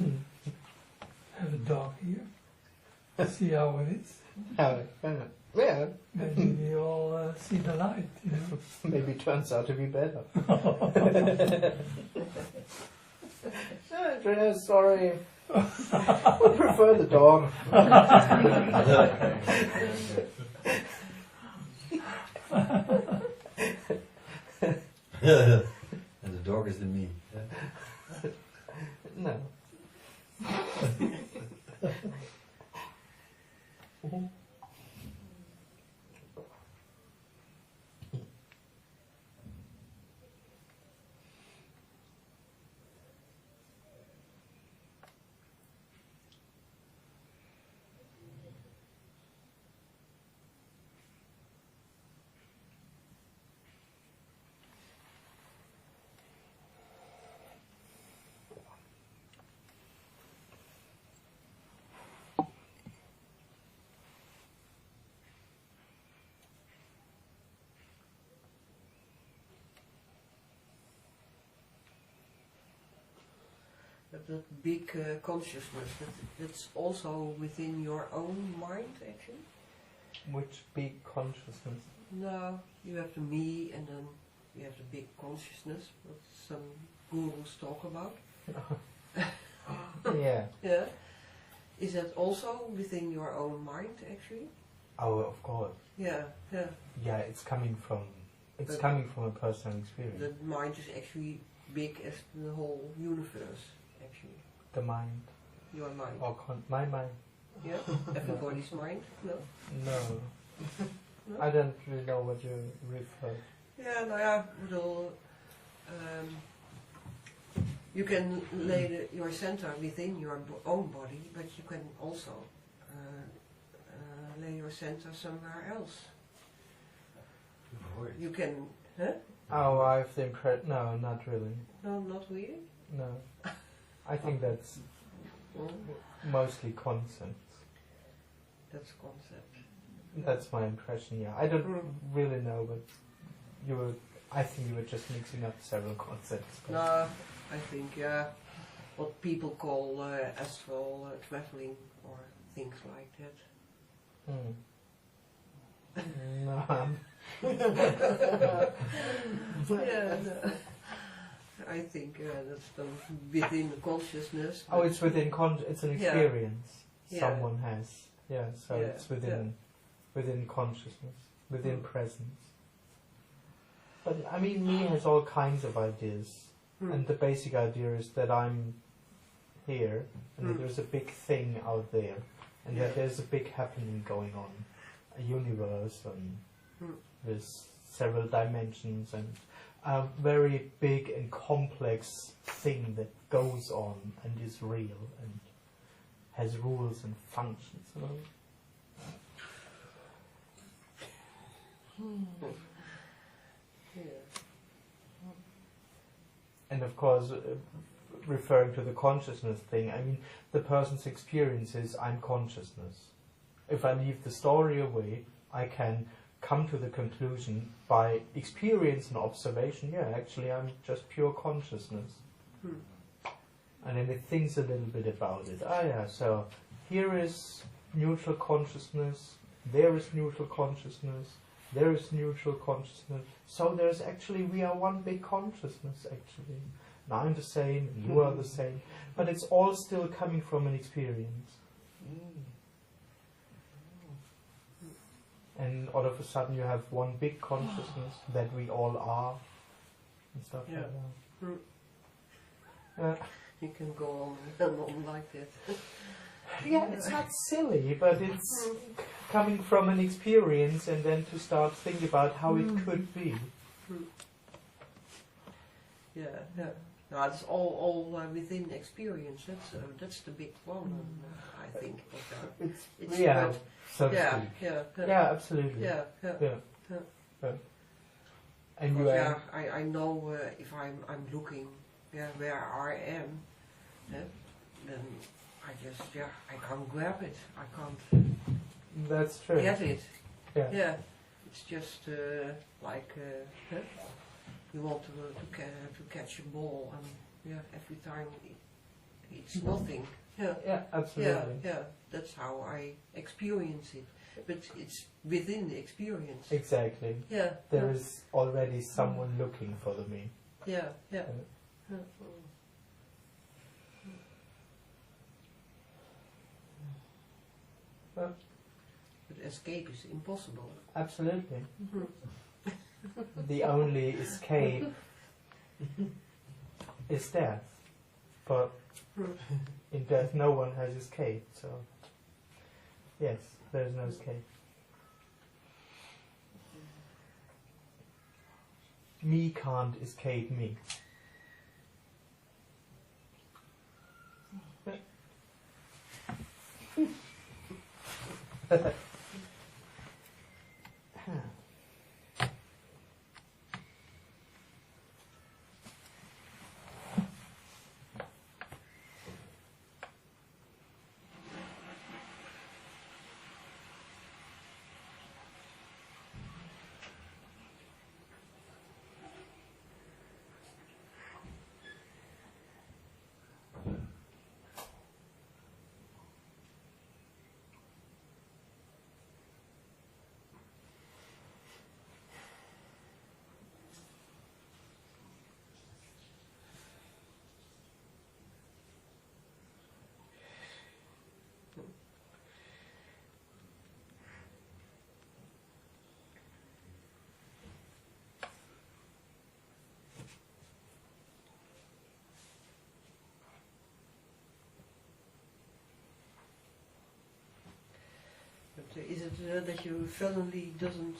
Have a dog here. See how it is. Yeah. Maybe we all see the light, you know. Maybe it turns out to be better. Andreas, sorry. We prefer the dog. And the dog is the me. No. That big consciousness, that's also within your own mind, actually? Which big consciousness? No, you have the me and then you have the big consciousness, what some gurus talk about. Yeah. Yeah. Is that also within your own mind, actually? Oh, of course. Yeah, yeah. Yeah, it's coming from a personal experience. The mind is actually big as the whole universe, actually. The mind. Your mind. Or my mind. Yeah? Everybody's mind? No? No. No? I don't really know what you refer. Ja, nou ja, ik bedoel, you can lay your center within your own body, but you can also lay your center somewhere else. You can, huh? Oh, I have the impression. No, not really. No, not really? No. I think that's mostly concepts. That's concept. That's my impression, yeah. I don't really know, but I think you were just mixing up several concepts. No, I think, what people call astral traveling or things like that. No. Yeah, no. I think that's done within consciousness. Oh, it's within it's an experience someone has. Yeah, so Yeah, it's within consciousness, within presence. But I mean, me has all kinds of ideas, and the basic idea is that I'm here, and that there's a big thing out there, and that there's a big happening going on, a universe, and there's several dimensions, and a very big and complex thing that goes on and is real and has rules and functions. You know? And of course, referring to the consciousness thing, I mean, the person's experience is I'm consciousness. If I leave the story away, I can come to the conclusion by experience and observation, yeah, actually I'm just pure consciousness. And then it thinks a little bit about it. Ah yeah, so here is neutral consciousness, there is neutral consciousness, there is neutral consciousness. So there's actually, we are one big consciousness actually. And I'm the same, and you are the same. But it's all still coming from an experience. And all of a sudden you have one big consciousness that we all are, and stuff like that. You can go on like that. Yeah, it's not silly, but it's coming from an experience, and then to start thinking about how it could be. Yeah, yeah. No, it's all within experience. That's the big one, I think. It's yeah, so to yeah, speak. yeah, Yeah, absolutely. yeah, yeah. Yeah. And you yeah, I know if I'm looking where I am, then I just I can't grab it. I can't that's true. get it. Yeah. Yeah, it's just like you want to catch a ball, and every time It's nothing. Yeah. Yeah, absolutely. Yeah. That's how I experience it. But it's within the experience. Exactly. Yeah. There is already someone looking for the me. Yeah. Yeah. Well, but escape is impossible. absolutely. The only escape is death. But in death no one has escaped, so yes, there is no escape. Me can't escape me. But is it that you suddenly don't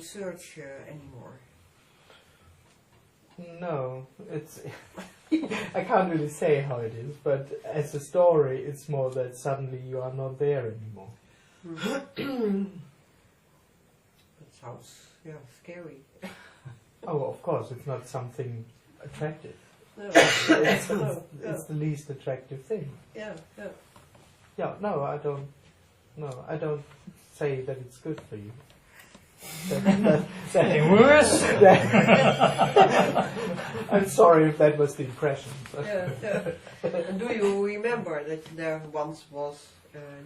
search anymore? No, it's I can't really say how it is, but as a story it's more that suddenly you are not there anymore. That sounds scary. Oh, of course, it's not something attractive. No. It's the least attractive thing. Yeah. Yeah, no, I don't say that it's good for you. Getting worse. I'm sorry if that was the impression. Yeah. And do you remember that there once was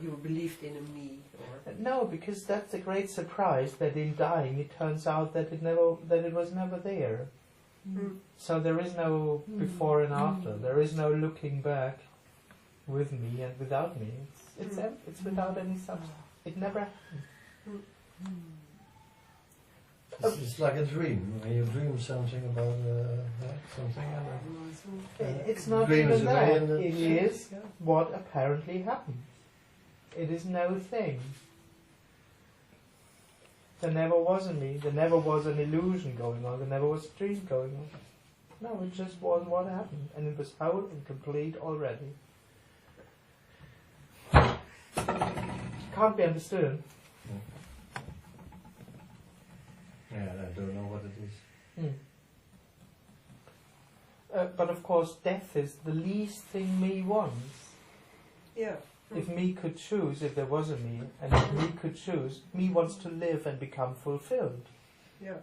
you believed in a me? Or? No, because that's a great surprise that in dying it turns out that it was never there. So there is no before and after. There is no looking back with me and without me. It's without any substance. It never happened. It's like a dream. When you dream something about something. It's not Dream is even a way that. in It is what apparently happened. It is no thing. There never was a me. There never was an illusion going on. There never was a dream going on. No, it just was what happened, and it was whole and complete already. Can't be understood. Yeah, I don't know what it is. But of course, death is the least thing me wants. Yeah. If me could choose, if there was a me, and if me could choose, me wants to live and become fulfilled. Yeah.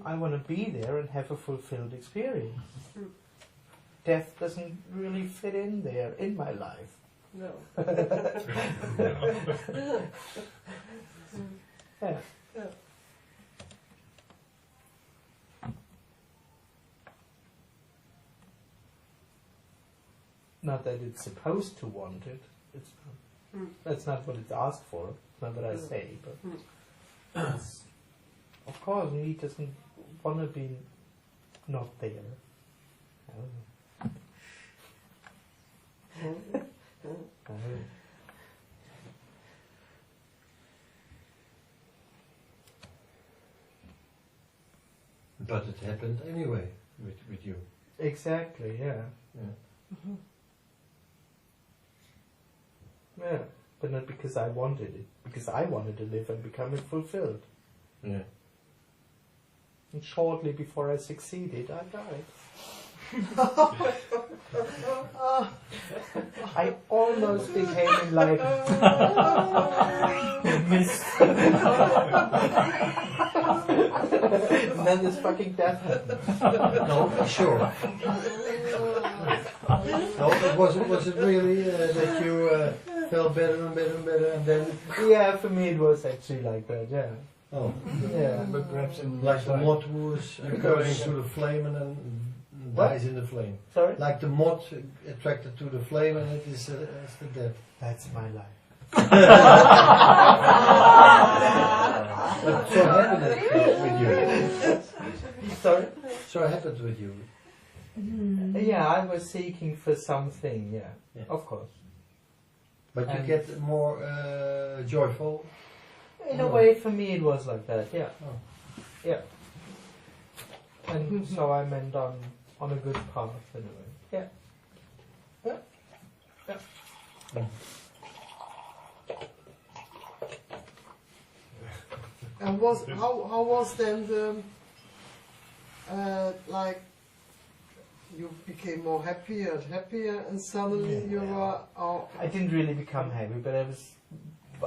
I want to be there and have a fulfilled experience. Death doesn't really fit in there in my life. No. Yeah. Not that it's supposed to want it. It's that's not what it's asked for. It's not what I say, but of course, me doesn't want to be not there. I don't know. But it happened anyway with you. Exactly, yeah. Yeah, but not because I wanted it. Because I wanted to live and become fulfilled. Yeah. And shortly before I succeeded, I died. I almost became enlightened. And then this fucking death happened. No, sure. No, was it really that you felt better and better and better, and then? Yeah, for me it was actually like that. Yeah. Oh. Yeah. But perhaps in Like the moth who is going to the flame and then dies in the flame. Sorry. Like the moth attracted to the flame and it is the death. That's my life. But so happened it with you. Sorry. So happened with you. Yeah, I was seeking for something. Yeah, Yeah. of course. But you And- get more joyful. In a way, for me, it was like that. Yeah. Oh. Yeah. And so I meant on a good path anyway. Yeah. Yeah. Yeah. And how was then the like you became more happier and happier, and suddenly you were I didn't really become happy, but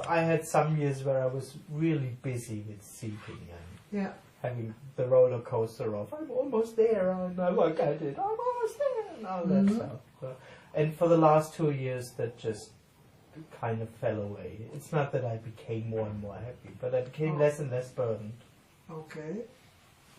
I had some years where I was really busy with seeking and having the roller coaster of I'm almost there, and I look at it, I'm almost there, and all that stuff. And for the last 2 years, that just kind of fell away. It's not that I became more and more happy, but I became less and less burdened. Okay,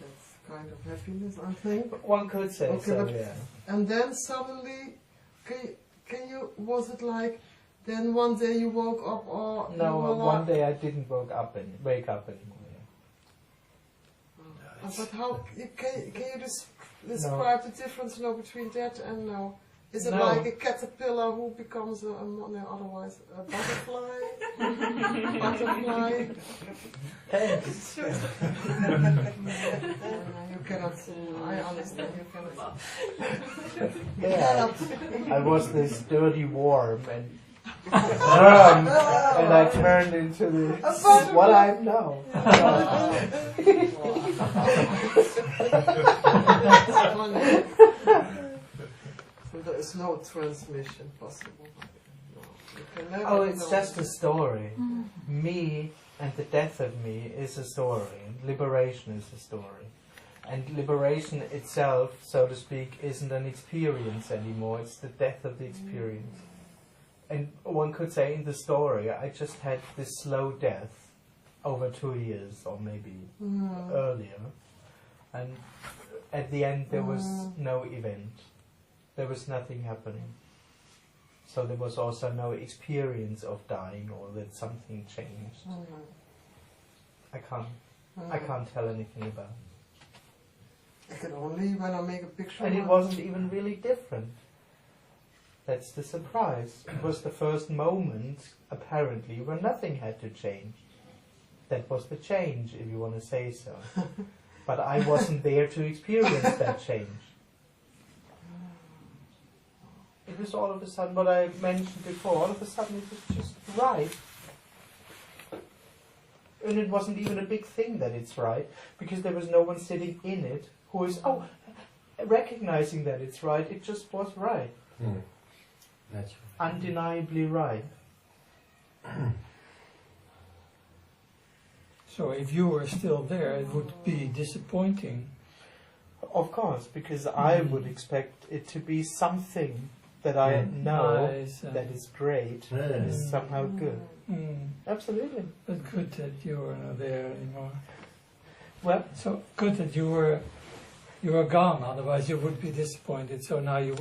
that's kind of happiness, I think. One could say Okay, so, but- yeah. And then suddenly, can you? Was it like? Then one day you woke up, or you No, were one like, day I didn't wake up anymore. Yeah. But how can you describe the difference now between that and now? Is it No. like a caterpillar who becomes otherwise a butterfly? Butterfly? Thanks. You cannot. I understand. You cannot. Yeah, I was this dirty worm, and I turned into what I'm now. So there is no transmission possible. No, you can never Oh, it's know. just a story. Me and the death of me is a story, and liberation is a story. And liberation itself, so to speak, isn't an experience anymore, it's the death of the experience. And one could say in the story, I just had this slow death over 2 years, or maybe earlier. And at the end there was no event. There was nothing happening. So there was also no experience of dying or that something changed. I can't tell anything about it. I can only when I make a picture. And it wasn't even really different. That's the surprise. It was the first moment, apparently, where nothing had to change. That was the change, if you want to say so. But I wasn't there to experience that change. It was all of a sudden, what I mentioned before, all of a sudden it was just right. And it wasn't even a big thing that it's right, because there was no one sitting in it who is, recognizing that it's right, it just was right. That's Undeniably right. So if you were still there, it would be disappointing. Of course, because I would expect it to be something that I know Nice, that is great, that is somehow good. Absolutely. But good that you were not there anymore. Well, So good that you were gone. Otherwise, you would be disappointed. So now you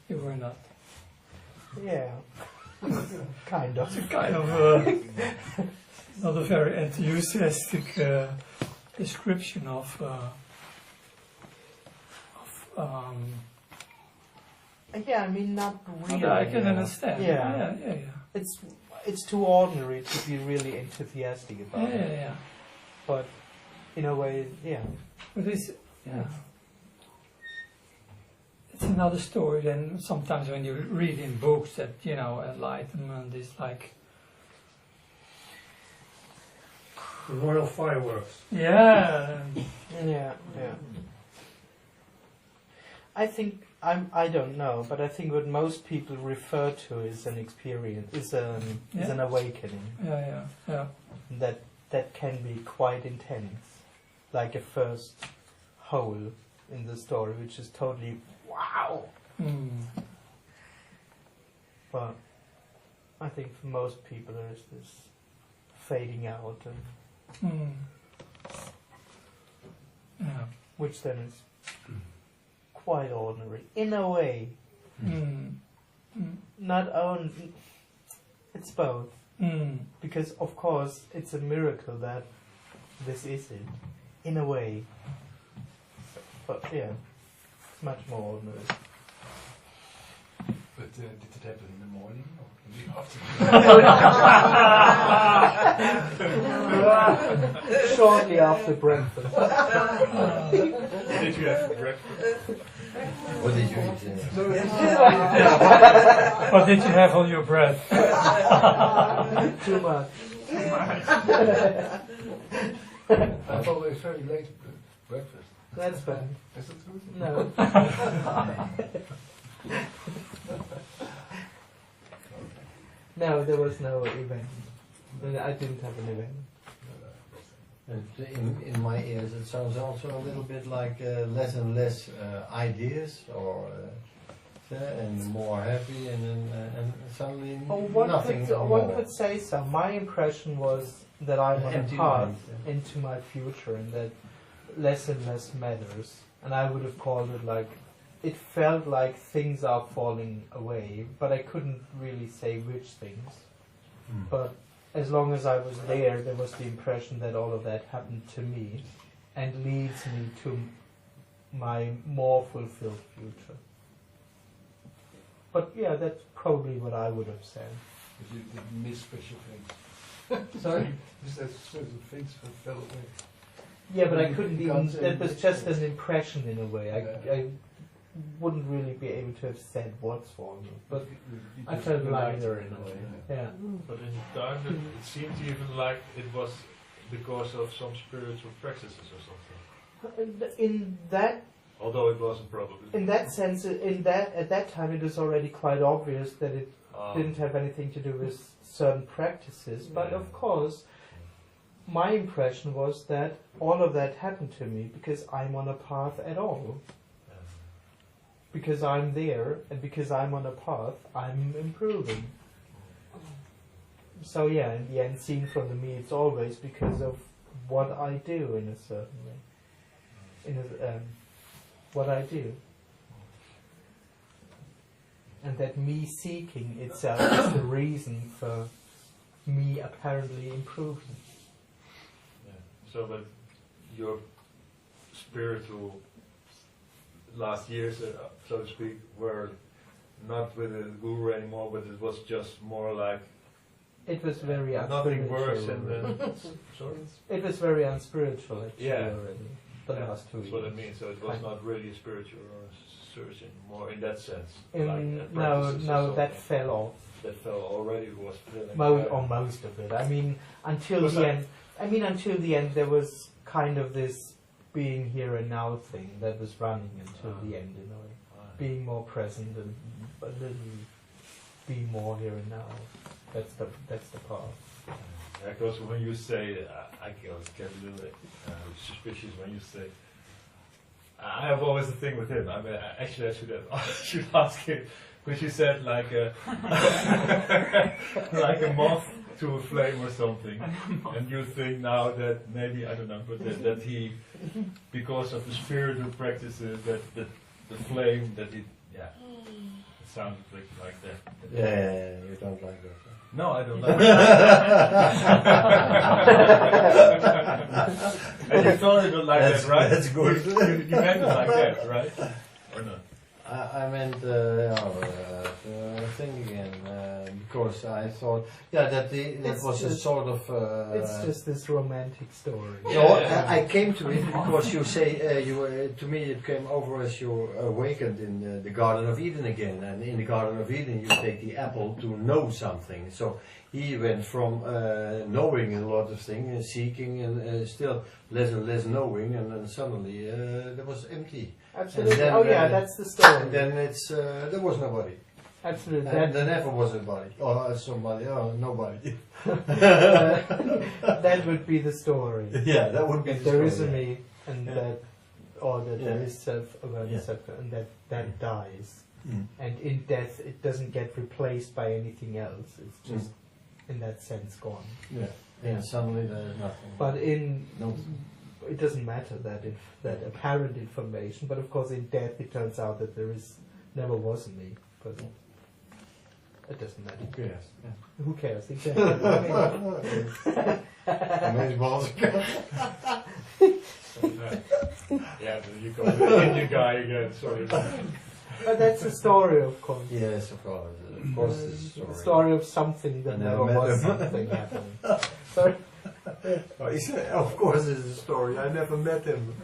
were not. yeah. Kind of. It's kind of not a very enthusiastic description of Yeah, I mean, not really. I can understand. Yeah. Yeah. It's too ordinary to be really enthusiastic about it. Yeah. But in a way, yeah. But it's another story than sometimes when you read in books that enlightenment is like The royal fireworks. yeah. Yeah. I think I don't know, but I think what most people refer to is an experience, is an awakening. Yeah. That can be quite intense, like a first hole in the story, which is totally wow, But I think for most people there is this fading out, and Yeah. which then is quite ordinary in a way. Not only, it's both. Because of course it's a miracle that this is it, in a way. But yeah, it's much more ordinary. But did it happen in the morning or in the afternoon? Shortly after breakfast. Did you have breakfast? What did you eat? What did you have on your bread? Too much. I've always very late breakfast. That's bad. Is it true? No. No, there was no event. I didn't have an event. And in my ears, it sounds also a little bit like less and less ideas, or and more happy, and suddenly nothing more. One could say so. My impression was that I'm on a Empty path mind, into my future, and that less and less matters. And I would have called it like, it felt like things are falling away, but I couldn't really say which things. But as long as I was there was the impression that all of that happened to me and leads me to my more fulfilled future. But yeah, that's probably what I would have said. But you did miss special things. Sorry? You said certain things fell away. Yeah, but I You couldn't can't even, say it was which just ones. an impression in a way. I wouldn't really be able to have said what's for me. But I felt lighter in a way. Yeah. But in the time, it seemed even like it was because of some spiritual practices or something. In that Although it wasn't probably. in that sense, at that time, it was already quite obvious that it didn't have anything to do with certain practices. But Yeah. of course, my impression was that all of that happened to me because I'm on a path at all. Because I'm there, and because I'm on a path, I'm improving. So yeah, in the end, seen from me, it's always because of what I do in a certain way. What I do. And that me seeking itself is the reason for me apparently improving. Yeah. So, but your spiritual last years, so to speak, were not with a guru anymore, but it was just more like It was very nothing works, unspiritual. and then sorry. It was very unspiritual actually Yeah. already. The last 2 years. That's what I mean. So it was not really a spiritual or searching, more in that sense. No, practices or that something. fell off. That fell already was feeling. Most of it. I mean, until Was the that- end. Until the end, there was kind of this being here and now thing that was running until the end, in a way. Being more present and a little, be more here and now. That's the path. Yeah, because when you say, I get a little suspicious when you say. I have always a thing with him. I mean, actually, I should ask him, because you said like a like a moth to a flame or something, and you think now that maybe I don't know, but that he, because of the spiritual practices, that the flame that it sounded like that. Yeah, you don't like that. No, I don't like that. And you thought it was like that, right? That's good. You meant it like that, right? Or not? I meant think again, because I thought, that It's was a just- sort of. It's just this romantic story. No, I came to it because you say to me it came over as you awakened in the Garden of Eden again, and in the Garden of Eden you take the apple to know something. So he went from knowing a lot of things, seeking, and still less and less knowing, and then suddenly there was empty. Absolutely. And then, That's the story. And then it's there was nobody. Absolutely. And there never was anybody. Or somebody. Oh, nobody. That would be the story. Yeah, that would be If the there story. is a me, and that, or that there Yeah. is self-awareness, and that dies. And in death, it doesn't get replaced by anything else. It's just, in that sense, gone. Yeah. And suddenly there's nothing. But it doesn't matter that apparent information. But of course, in death, it turns out that never was a me. But it doesn't matter. Who cares? Yeah. Who cares? Exactly. Amazing balls. Yeah, you go to the Indian guy again, sorry. But that's a story, of course. Yes, of course. Of course, it's a story. The story of something that never was something happening. Sorry? Oh, he said, of course, it's a story. I never met him.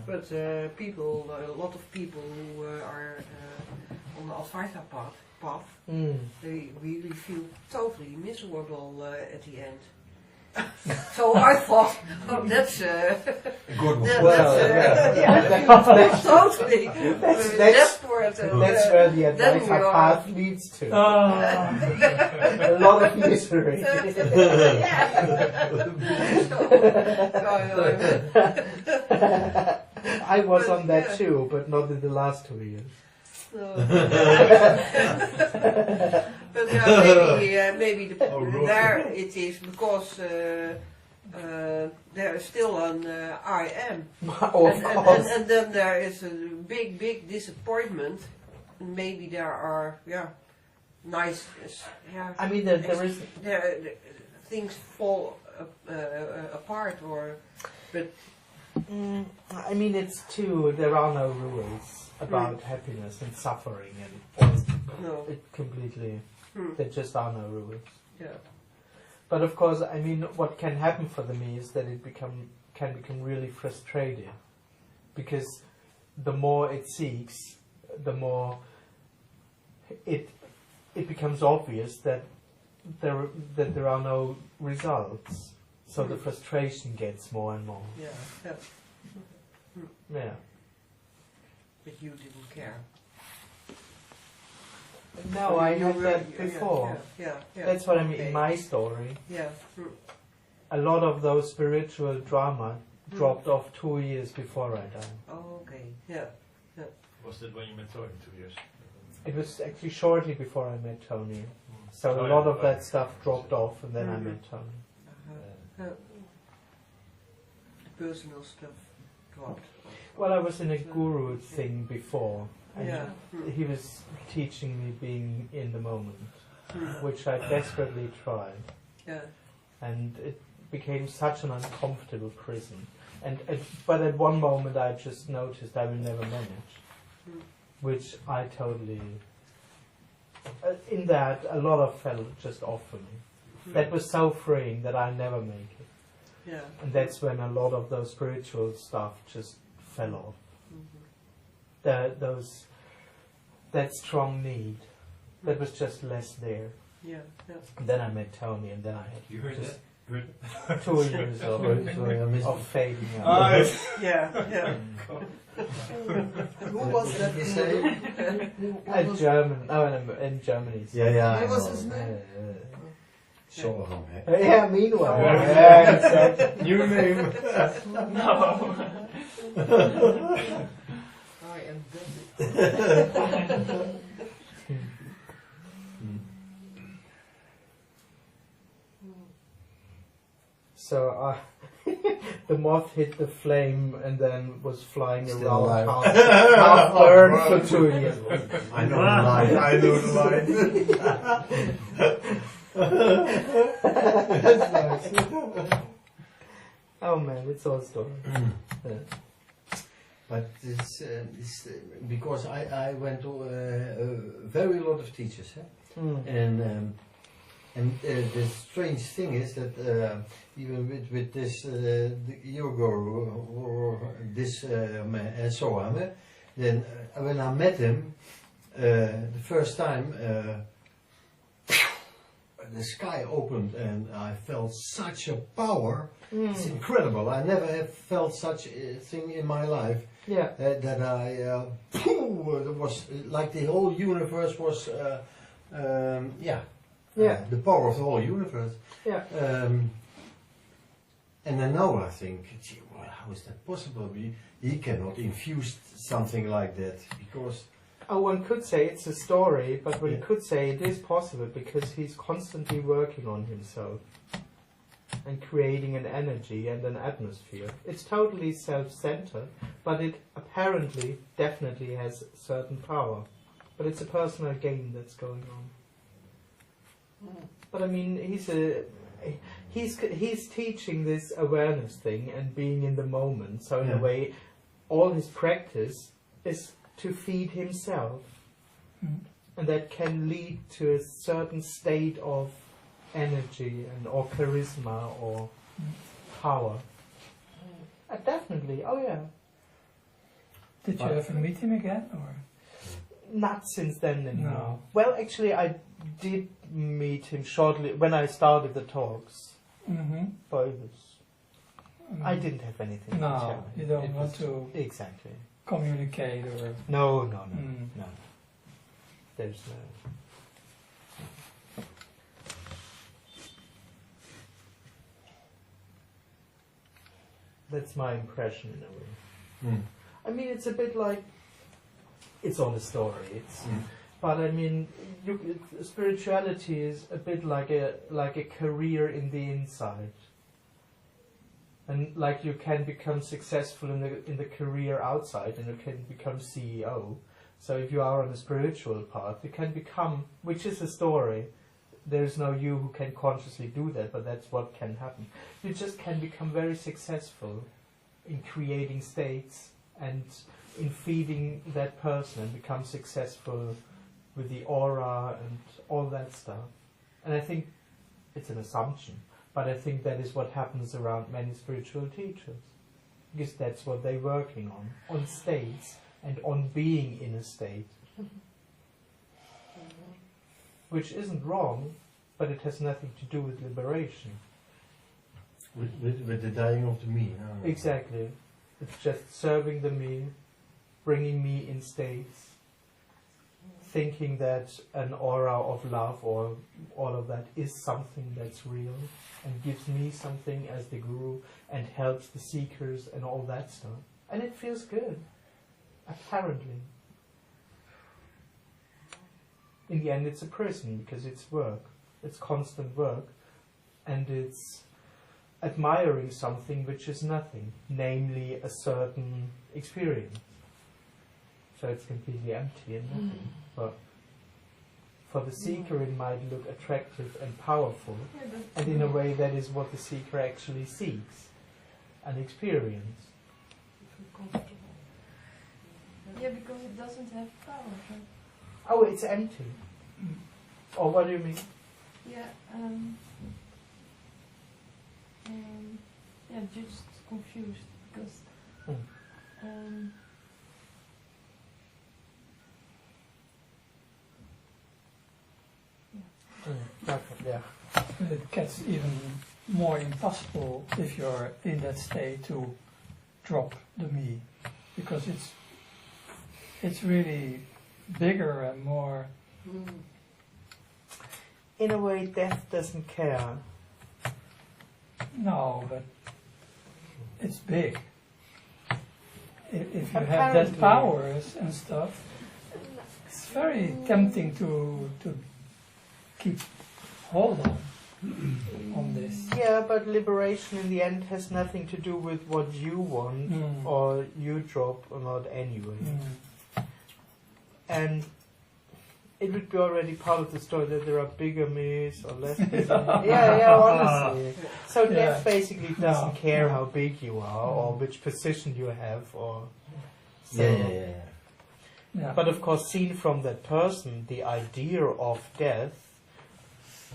But a lot of people who are on the Advaita path, they really feel totally miserable at the end. So I thought, that's a good one. Totally. That's where the Advaita path leads to. A lot of misery. I was on that too, but not in the last 2 years. But maybe there it is because there is still an I am, and then there is a big disappointment. Maybe there are nice I mean there is things fall apart but. I mean there are no rules about happiness and suffering and it completely there just are no rules. Yeah. But of course, I mean, what can happen for the me is that it can become really frustrated, because the more it seeks, the more it becomes obvious that there are no results. So the frustration gets more and more. Yeah. Yeah. But you didn't care. No, I had that before. Yeah. That's what I mean in my story. Yeah. A lot of those spiritual drama dropped off 2 years before I died. Oh, okay. Yeah. Was that when you met Tony 2 years? It was actually shortly before I met Tony. So a lot of that stuff dropped off, and then I met Tony. The personal stuff dropped. Well, I was in a guru thing before, and he was teaching me being in the moment, which I desperately tried. Yeah. And it became such an uncomfortable prison. But at one moment I just noticed I will never manage, which I totally... in that, a lot of fell just off for me. That was so freeing that I never make it. Yeah. And that's when a lot of those spiritual stuff just fell off. That strong need, that was just less there. Yeah. And then I met Tony, and then I had You heard just that? 2 years of fading out. Yeah. Who was that? A German, in Germany. Yeah. What was his name? Soham, Yeah, meanwhile. Yeah. Exactly. New name. No. I am dead. So the moth hit the flame and then was flying Still around alive. half burned for 2 years. I know the line. That's nice. Oh man, it's all story. Yeah. But this because I went to a very lot of teachers, and the strange thing is that even with this yoga or this Soham, then when I met him the first time, the sky opened and I felt such a power. It's incredible. I never have felt such a thing in my life. Yeah. That I it was like the whole universe was the power of the whole universe. Yeah. And then now I think, gee, well, how is that possible? He cannot infuse something like that because. Oh, one could say it's a story, but one Yeah. could say it is possible because he's constantly working on himself and creating an energy and an atmosphere. It's totally self-centered, but it apparently, definitely has certain power. But it's a personal game that's going on. But I mean, he's teaching this awareness thing and being in the moment. So in a way, all his practice is to feed himself, and that can lead to a certain state of energy and or charisma or power. Definitely, oh yeah. Did you ever meet him again, or? Not since then anymore. No. Well, actually, I did meet him shortly when I started the talks. But it was, I didn't have anything to No, tell. you don't It want was- to exactly. communicate, or? No. Mm. No. There's no. That's my impression in a way. I mean, it's a bit like it's all a story. It's, but I mean, spirituality is a bit like a career in the inside, and like you can become successful in the career outside, and you can become CEO. So if you are on a spiritual path, you can become, which is a story. There's no you who can consciously do that, but that's what can happen. You just can become very successful in creating states and in feeding that person and become successful with the aura and all that stuff. And I think it's an assumption, but I think that is what happens around many spiritual teachers, because that's what they're working on states and on being in a state. Which isn't wrong, but it has nothing to do with liberation. With the dying of the me. Exactly. It's just serving the me, bringing me in states, thinking that an aura of love or all of that is something that's real and gives me something as the guru and helps the seekers and all that stuff. And it feels good, apparently. In the end, it's a prison because it's work. It's constant work. And it's admiring something which is nothing, namely a certain experience. So it's completely empty and nothing. But for the seeker, it might look attractive and powerful. And in a way, that is what the seeker actually seeks and experience. Yeah, because it doesn't have power. Right? Oh, it's empty. Or what do you mean? Yeah, yeah, just confused because Yeah. It gets even more impossible if you're in that state to drop the me, because it's really bigger and more. In a way, death doesn't care. No, but it's big. If you have Apparently. that powers and stuff, it's very tempting to keep hold on this. Yeah, but liberation in the end has nothing to do with what you want or you drop or not anyway. And it would be already part of the story that there are bigger me's or less bigger me's. Yeah, honestly. So death basically doesn't care how big you are or which position you have or... So. Yeah. But of course, seen from that person, the idea of death,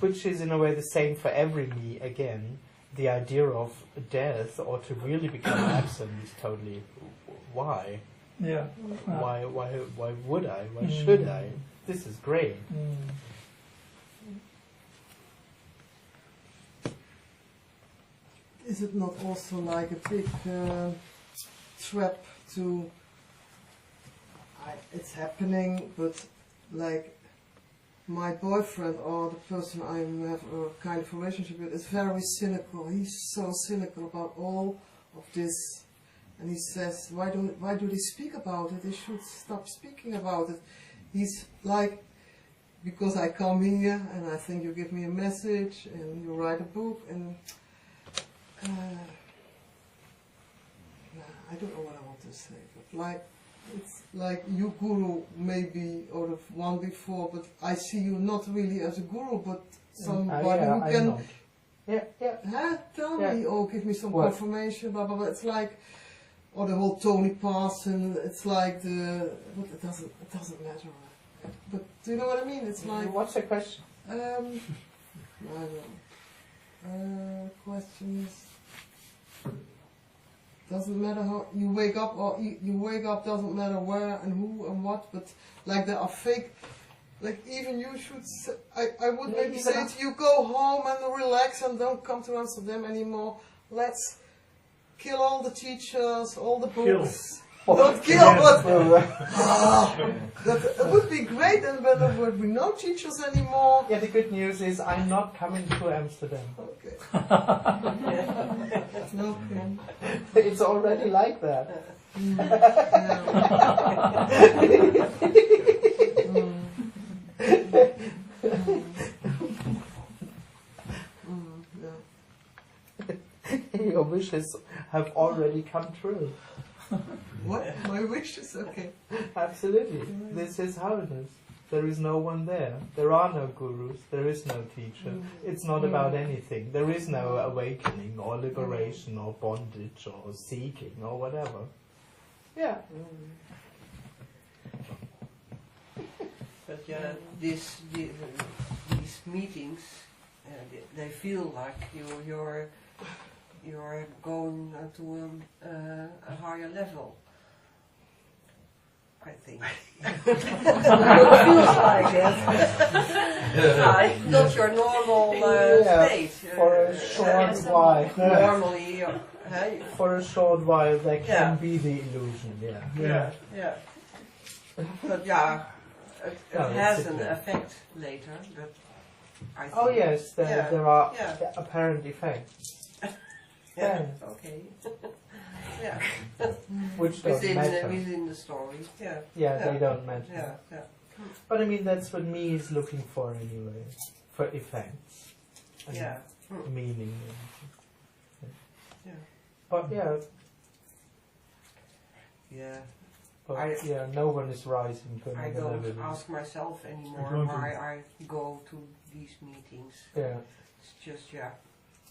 which is in a way the same for every me again, the idea of death or to really become absent is totally... Why? Yeah. Why would I? Why should I? This is great. Is it not also like a big trap to... it's happening, but like my boyfriend or the person I have a kind of relationship with is very cynical. He's so cynical about all of this. And he says, why do they speak about it? They should stop speaking about it. He's like, because I come here and I think you give me a message and you write a book and I don't know what I want to say, but like, it's like you guru maybe or the one before, but I see you not really as a guru, but somebody who can tell me or give me some confirmation, blah blah blah. It's like, or the whole Tony Parson. It's like but it doesn't matter. But do you know what I mean? It's like, what's the question? I don't know. Question is, doesn't matter how you wake up, or you wake up, doesn't matter where and who and what, but like there are fake, like even you should say, I would maybe say to you, go home and relax and don't come to Amsterdam anymore. Let's kill all the teachers, all the books. Don't kill, but it would be great, and then there would be no teachers anymore. Yeah, the good news is I'm not coming to Amsterdam. Okay. Okay. It's already like that. Your wishes have already come true. What? My wishes? Okay. Absolutely. This is how it is. There is no one there. There are no gurus. There is no teacher. It's not about anything. There is no awakening or liberation or bondage or seeking or whatever. Yeah. But yeah, these meetings, they feel like you're going to a higher level. I think. It feels like it. Not your normal state. For a short while. Normally, for a short while, there can be the illusion. Yeah. But yeah, it has an effect later. But I think yes, there are apparent effects. Yeah. Okay. Yeah. Which doesn't matter. Within the story. They don't matter. Yeah. But I mean, that's what me is looking for anyway. For effects. And meaning. But But no one is rising to I another don't level. ask myself anymore why I go to these meetings. Yeah. It's just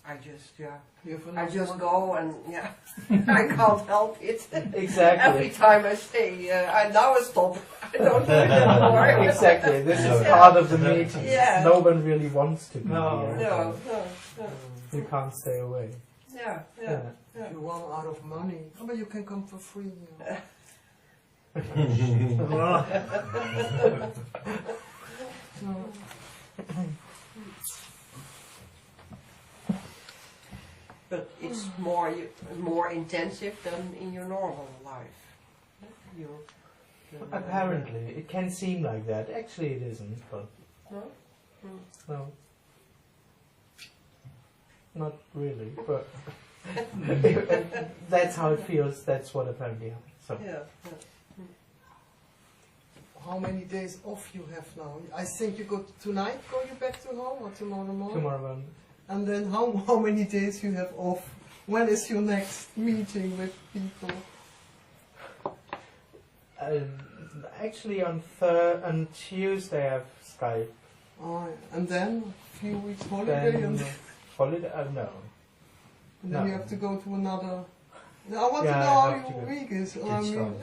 I just go and I can't help it. Exactly. Every time I say now I stop, I don't do it anymore. Exactly. This is part of the meeting. Yeah. No one really wants to be here. No. You can't stay away. Yeah. If you run out of money, but you can come for free. But it's more intensive than in your normal life. Apparently, it can seem like that. Actually, it isn't. But no, not really. But that's how it feels. That's what apparently happens. So. How many days off you have now? I think you go tonight. Go you back to home or tomorrow morning? Tomorrow morning. And then how many days you have off? When is your next meeting with people? Actually, on Tuesday I have Skype. Oh, and then a few weeks holiday. Then holiday? No. And then you have to go to another. I want to know how your week is. I mean,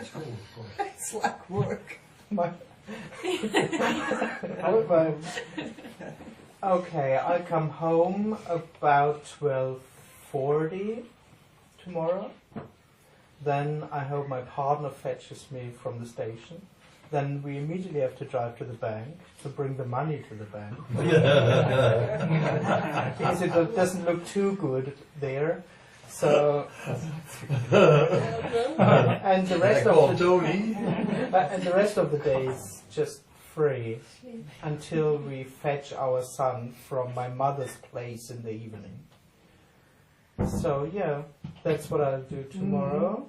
it's like work. Okay, I come home about 12:40 tomorrow. Then I hope my partner fetches me from the station. Then we immediately have to drive to the bank to bring the money to the bank. Because it doesn't look too good there. So and the rest of the day is just free until we fetch our son from my mother's place in the evening. So yeah, that's what I'll do tomorrow.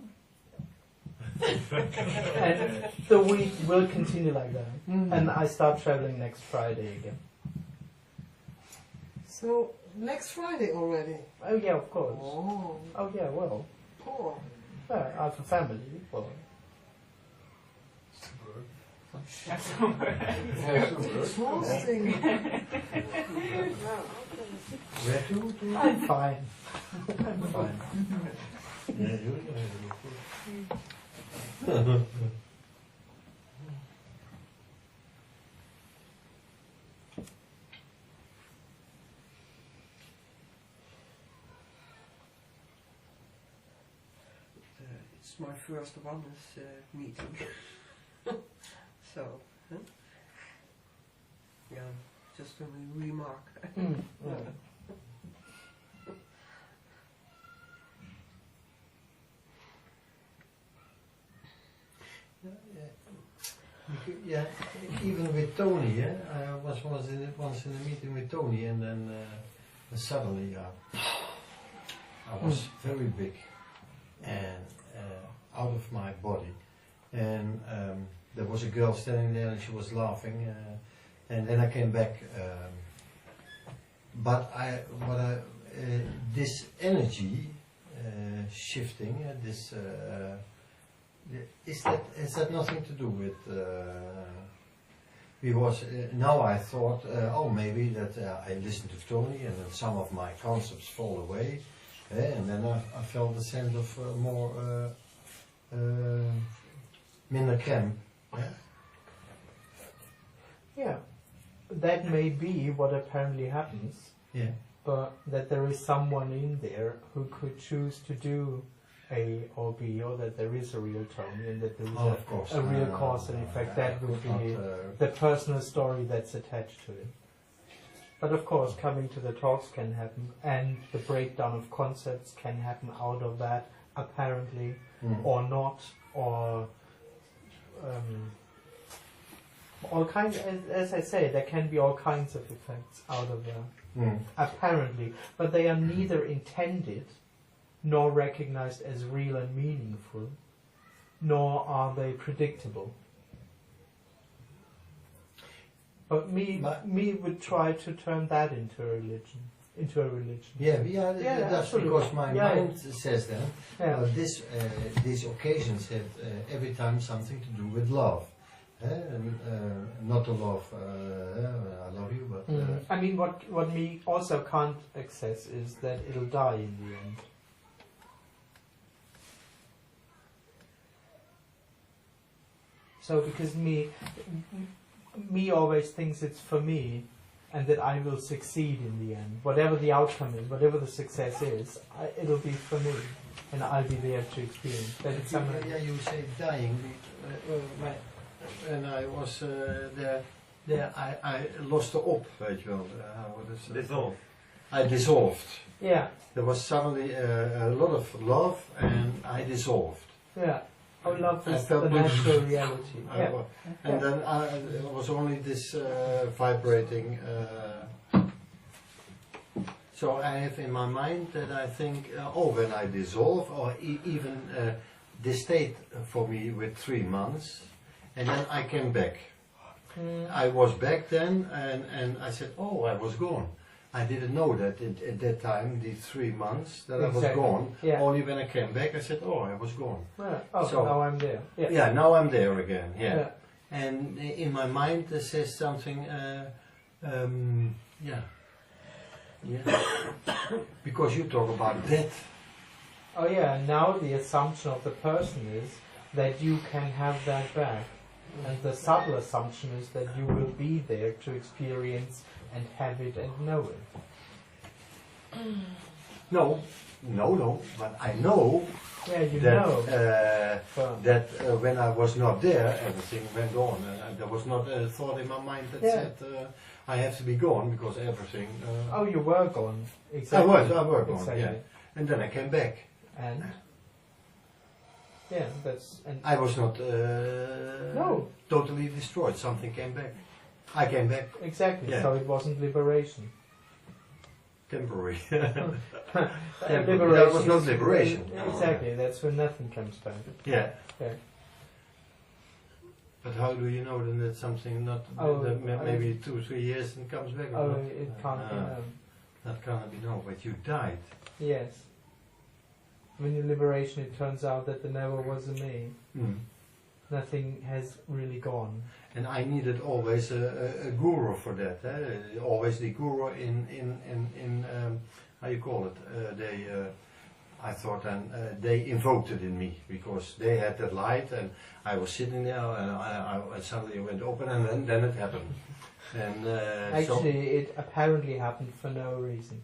And the week will continue like that. And I start traveling next Friday again. So, next Friday already? Oh yeah, of course. Oh, yeah, well. poor. Yeah, I have a family. Well, Exhausting. Where to? I'm fine. I'm fine. Yeah, It's my first oneness meeting. So, yeah, just a remark. Yeah, even with Tony, yeah, I was once in a meeting with Tony, and then suddenly I was very big and out of my body, and there was a girl standing there and she was laughing, and then I came back, but this energy shifting, has that nothing to do with because now I thought, oh, maybe that I listened to Tony and then some of my concepts fall away, and then I felt a sense of more minder krem. Yeah, that may be what apparently happens. Yeah. But that there is someone in there who could choose to do A or B, or that there is a real Tony and that there is a real cause and effect. That would be the personal story that's attached to it. But of course, coming to the talks can happen, and the breakdown of concepts can happen out of that, apparently, or not, or all kinds. As I say, there can be all kinds of effects out of that, apparently, but they are neither intended nor recognized as real and meaningful, nor are they predictable. But me would try to turn that into a religion. That's absolutely. because my mind says that. These occasions have every time something to do with love. Not to love, I love you, but... I mean, what me also can't access is that it'll die in the end. So because me always thinks it's for me, and that I will succeed in the end. Whatever the outcome is, whatever the success is, it'll be for me, and I'll be there to experience. That it's you say dying. When I was there I lost the op, weet je wel. Dissolve. I dissolved. Yeah. There was suddenly a lot of love, and I dissolved. Yeah. Oh, love is the natural reality. And then it was only this vibrating. So I have in my mind that I think, when I dissolve, or even this stayed for me with 3 months, and then I came back. I was back then, and I said, oh, I was gone. I didn't know that at that time, the 3 months that I was gone. Only when I came back, I said, oh, I was gone. So now I'm there. Now I'm there again. And in my mind, there says something. Because you talk about death. Oh yeah. Now the assumption of the person is that you can have that back, and the subtle assumption is that you will be there to experience and have it and know it. No, but I know that when I was not there, everything went on. There was not a thought in my mind that said I have to be gone because everything... you were gone. Exactly. I were gone, and then I came back. And? Yeah, that's... And I was not no. totally destroyed. Something came back. I came back. Exactly, Yeah. so it wasn't liberation. Temporary. Liberation That was not is- liberation. Exactly, that's when nothing comes back. Yeah. Yeah. But how do you know then that something not maybe 2 or 3 years and comes back? Oh, or not? it can't be known. That cannot be known. But you died. Yes. When in liberation it turns out that there never was a me. Mm. Nothing has really gone. And I needed always a guru for that. Always the guru in how you call it? I thought they invoked it in me because they had that light and I was sitting there and I suddenly went open and then it happened. And Actually, it apparently happened for no reason.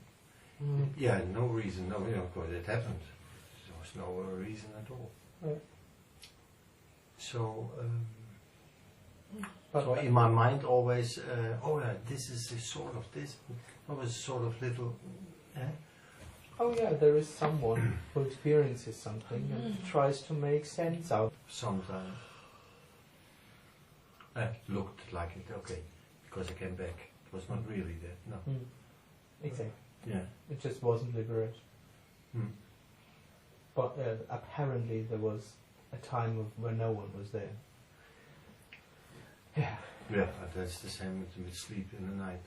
yeah, no reason. No, of course it happened. There was no reason at all. Yeah. So. But So in my mind always, oh yeah, this is a sort of this. That was sort of little. oh yeah, there is someone who experiences something and tries to make sense out. Sometimes looked like it. Okay, because I came back. It was not really that. No. Exactly. Yeah. It just wasn't liberation. Hmm. But apparently there was a time where no one was there. Yeah. Yeah, that's the same with sleep in the night.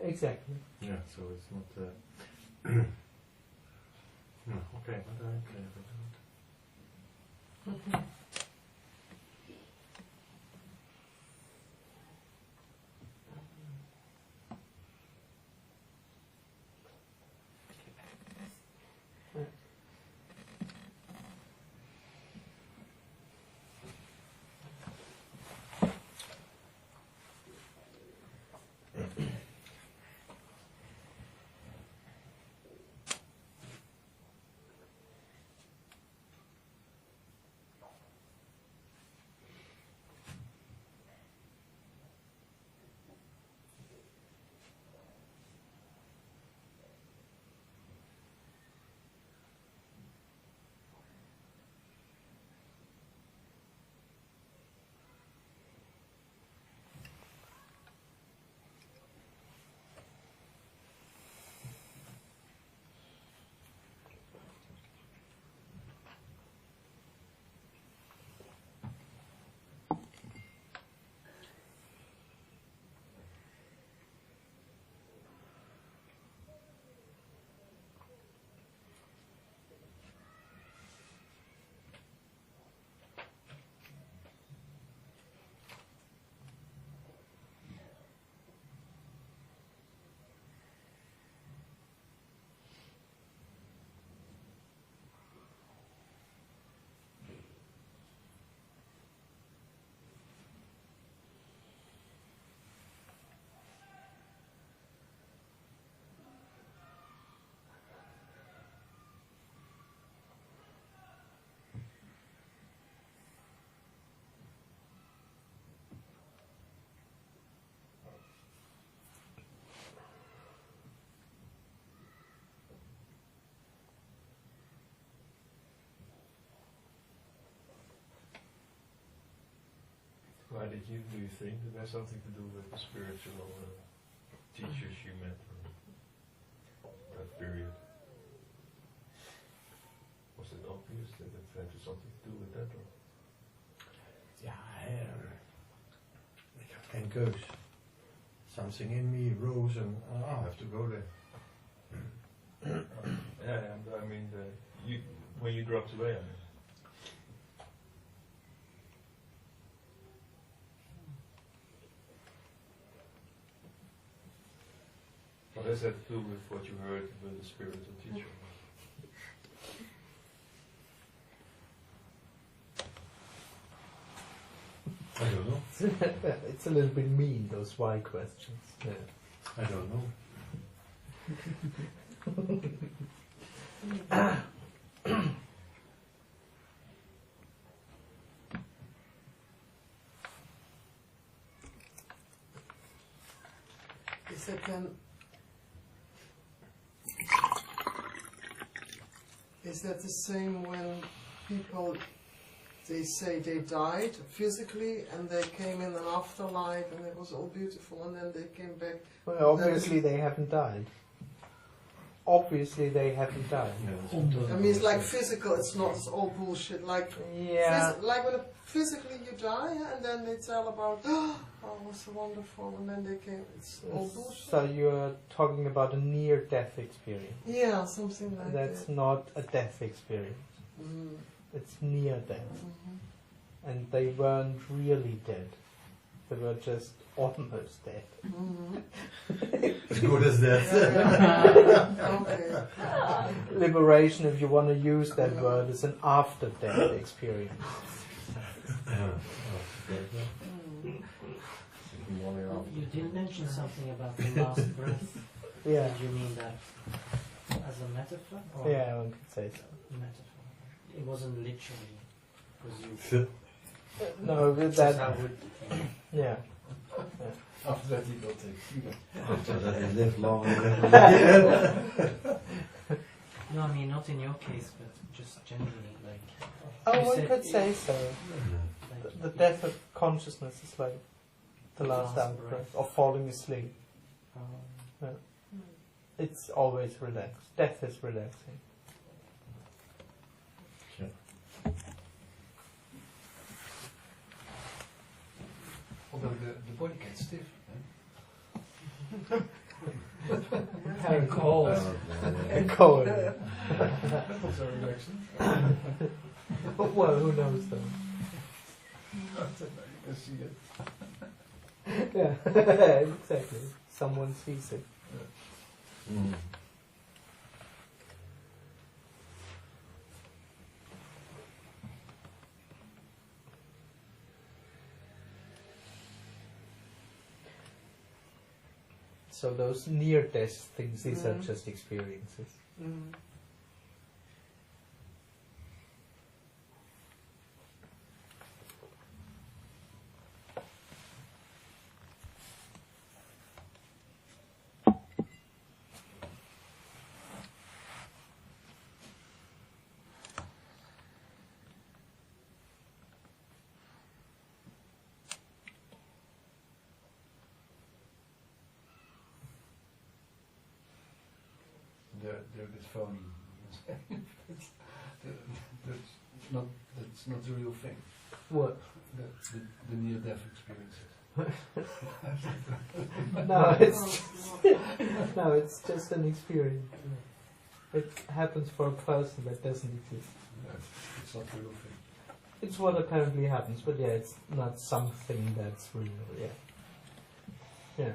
Exactly. Yeah, so it's not. No, okay, but I care about that. Why do you think that has something to do with the spiritual teachers you met in that period? Was it obvious that it had something to do with that? Or? Ja, ik had geen keus. Something in me rose and I have to go there. Yeah, and I mean, when you dropped away, I mean. What does that do with what you heard with the spiritual teacher? I don't know. It's a little bit mean, those why questions. Yeah. I don't know. Is that then? Is that the same when people they say they died physically and they came in an afterlife and it was all beautiful and then they came back. Well, obviously they haven't died. Obviously they haven't died. I mean, it's like physical, it's not, it's all bullshit. Like, Yeah. like when physically you die and then they tell about, oh, it was so wonderful, and then they came, it's all bullshit. So you're talking about a near-death experience. Yeah, something like That's that. not a death experience. Mm. It's near death. Mm-hmm. And they weren't really dead. They were just almost dead. Mm-hmm. As good as that. Okay. Liberation, if you want to use that word, is an after-death experience. You did mention something about the last breath. Yeah. Did you mean that as a metaphor? Or Yeah, one could say so. metaphor. It wasn't literally. Because you. No, with That's that. how would. Yeah. After that, he will take. After that, he lived long and lived again. No, I mean not in your case, but just generally, like. Oh, you one said could say so. like, The death of consciousness is like the last out breath, or falling asleep. It's always relaxed. Death is relaxing. Although the body gets stiff. And cold. And cold. That was a reaction. Well, who knows though? You can see it. Yeah, exactly. Someone sees it. Mm. So those near-death things, these are just experiences. Mm. They're a bit phony. That's not the real thing. What? The near-death experiences. No, it's no, it's just an experience. It happens for a person that doesn't exist. It's not the real thing. It's what apparently happens, but yeah, it's not something that's real. Yeah. Yeah.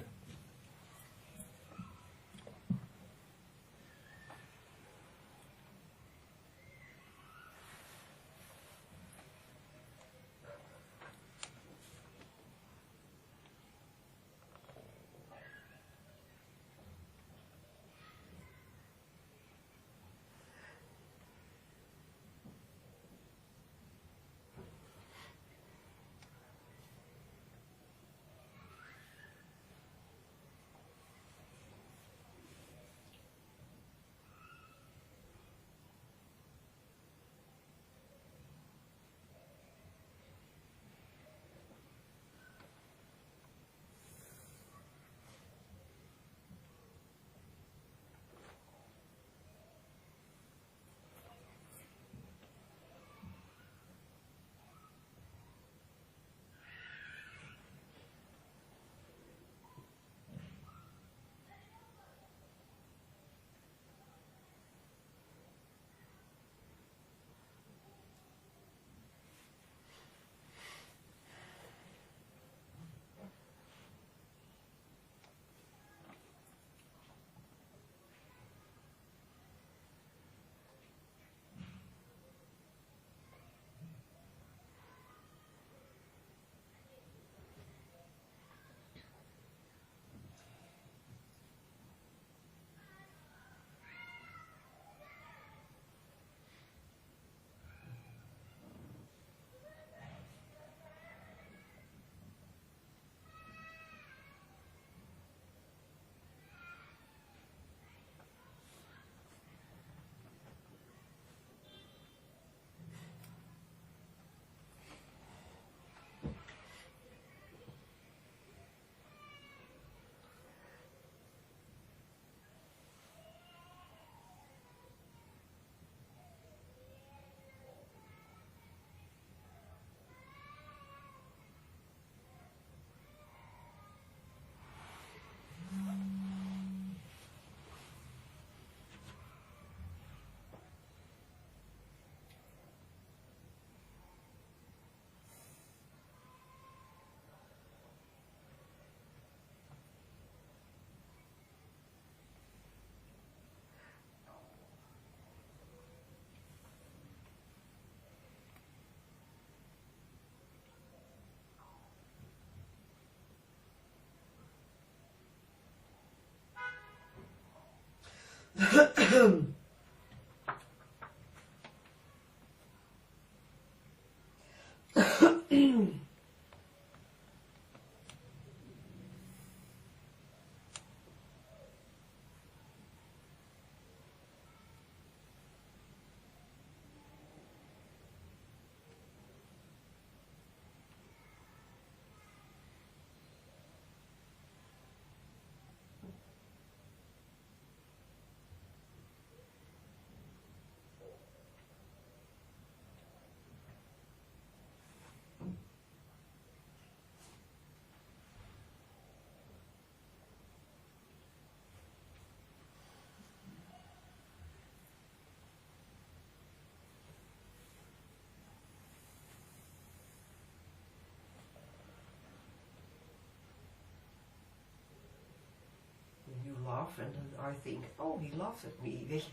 You laugh and then I think, oh, he laughs at me.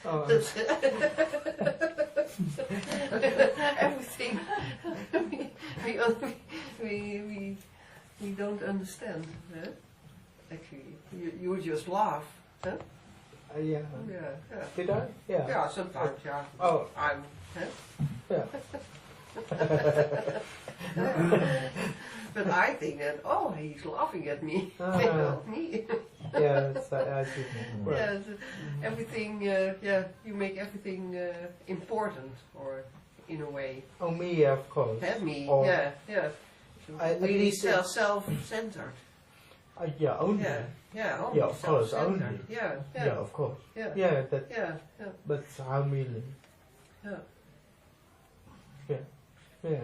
Oh, Everything we don't understand. Huh? Actually, you just laugh. Huh? yeah. Yeah, yeah. Did I? Yeah. Yeah, sometimes, yeah. Oh. I'm. Huh? Yeah. But I think that, oh, he's laughing at me. Me. Yeah, I see. Right. Yeah, everything, you make everything important, or in a way. Oh, me, of course. Have me, Or- yeah. At Really least it's- self-centered. Yeah, only. Yeah, only Yeah, of course, self-centered. only. Yeah, Yeah, of course. yeah, Yeah, that. yeah, But how many? yeah. Yeah.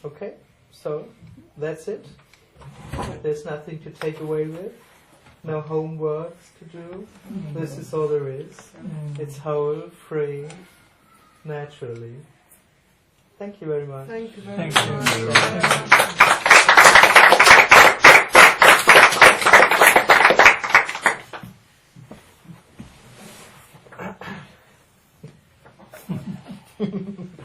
Okay, so that's it. There's nothing to take away with. No homework to do. This is all there is. It's whole, free, naturally. Thank you very much. Thank you very Thank much. you. Thank you.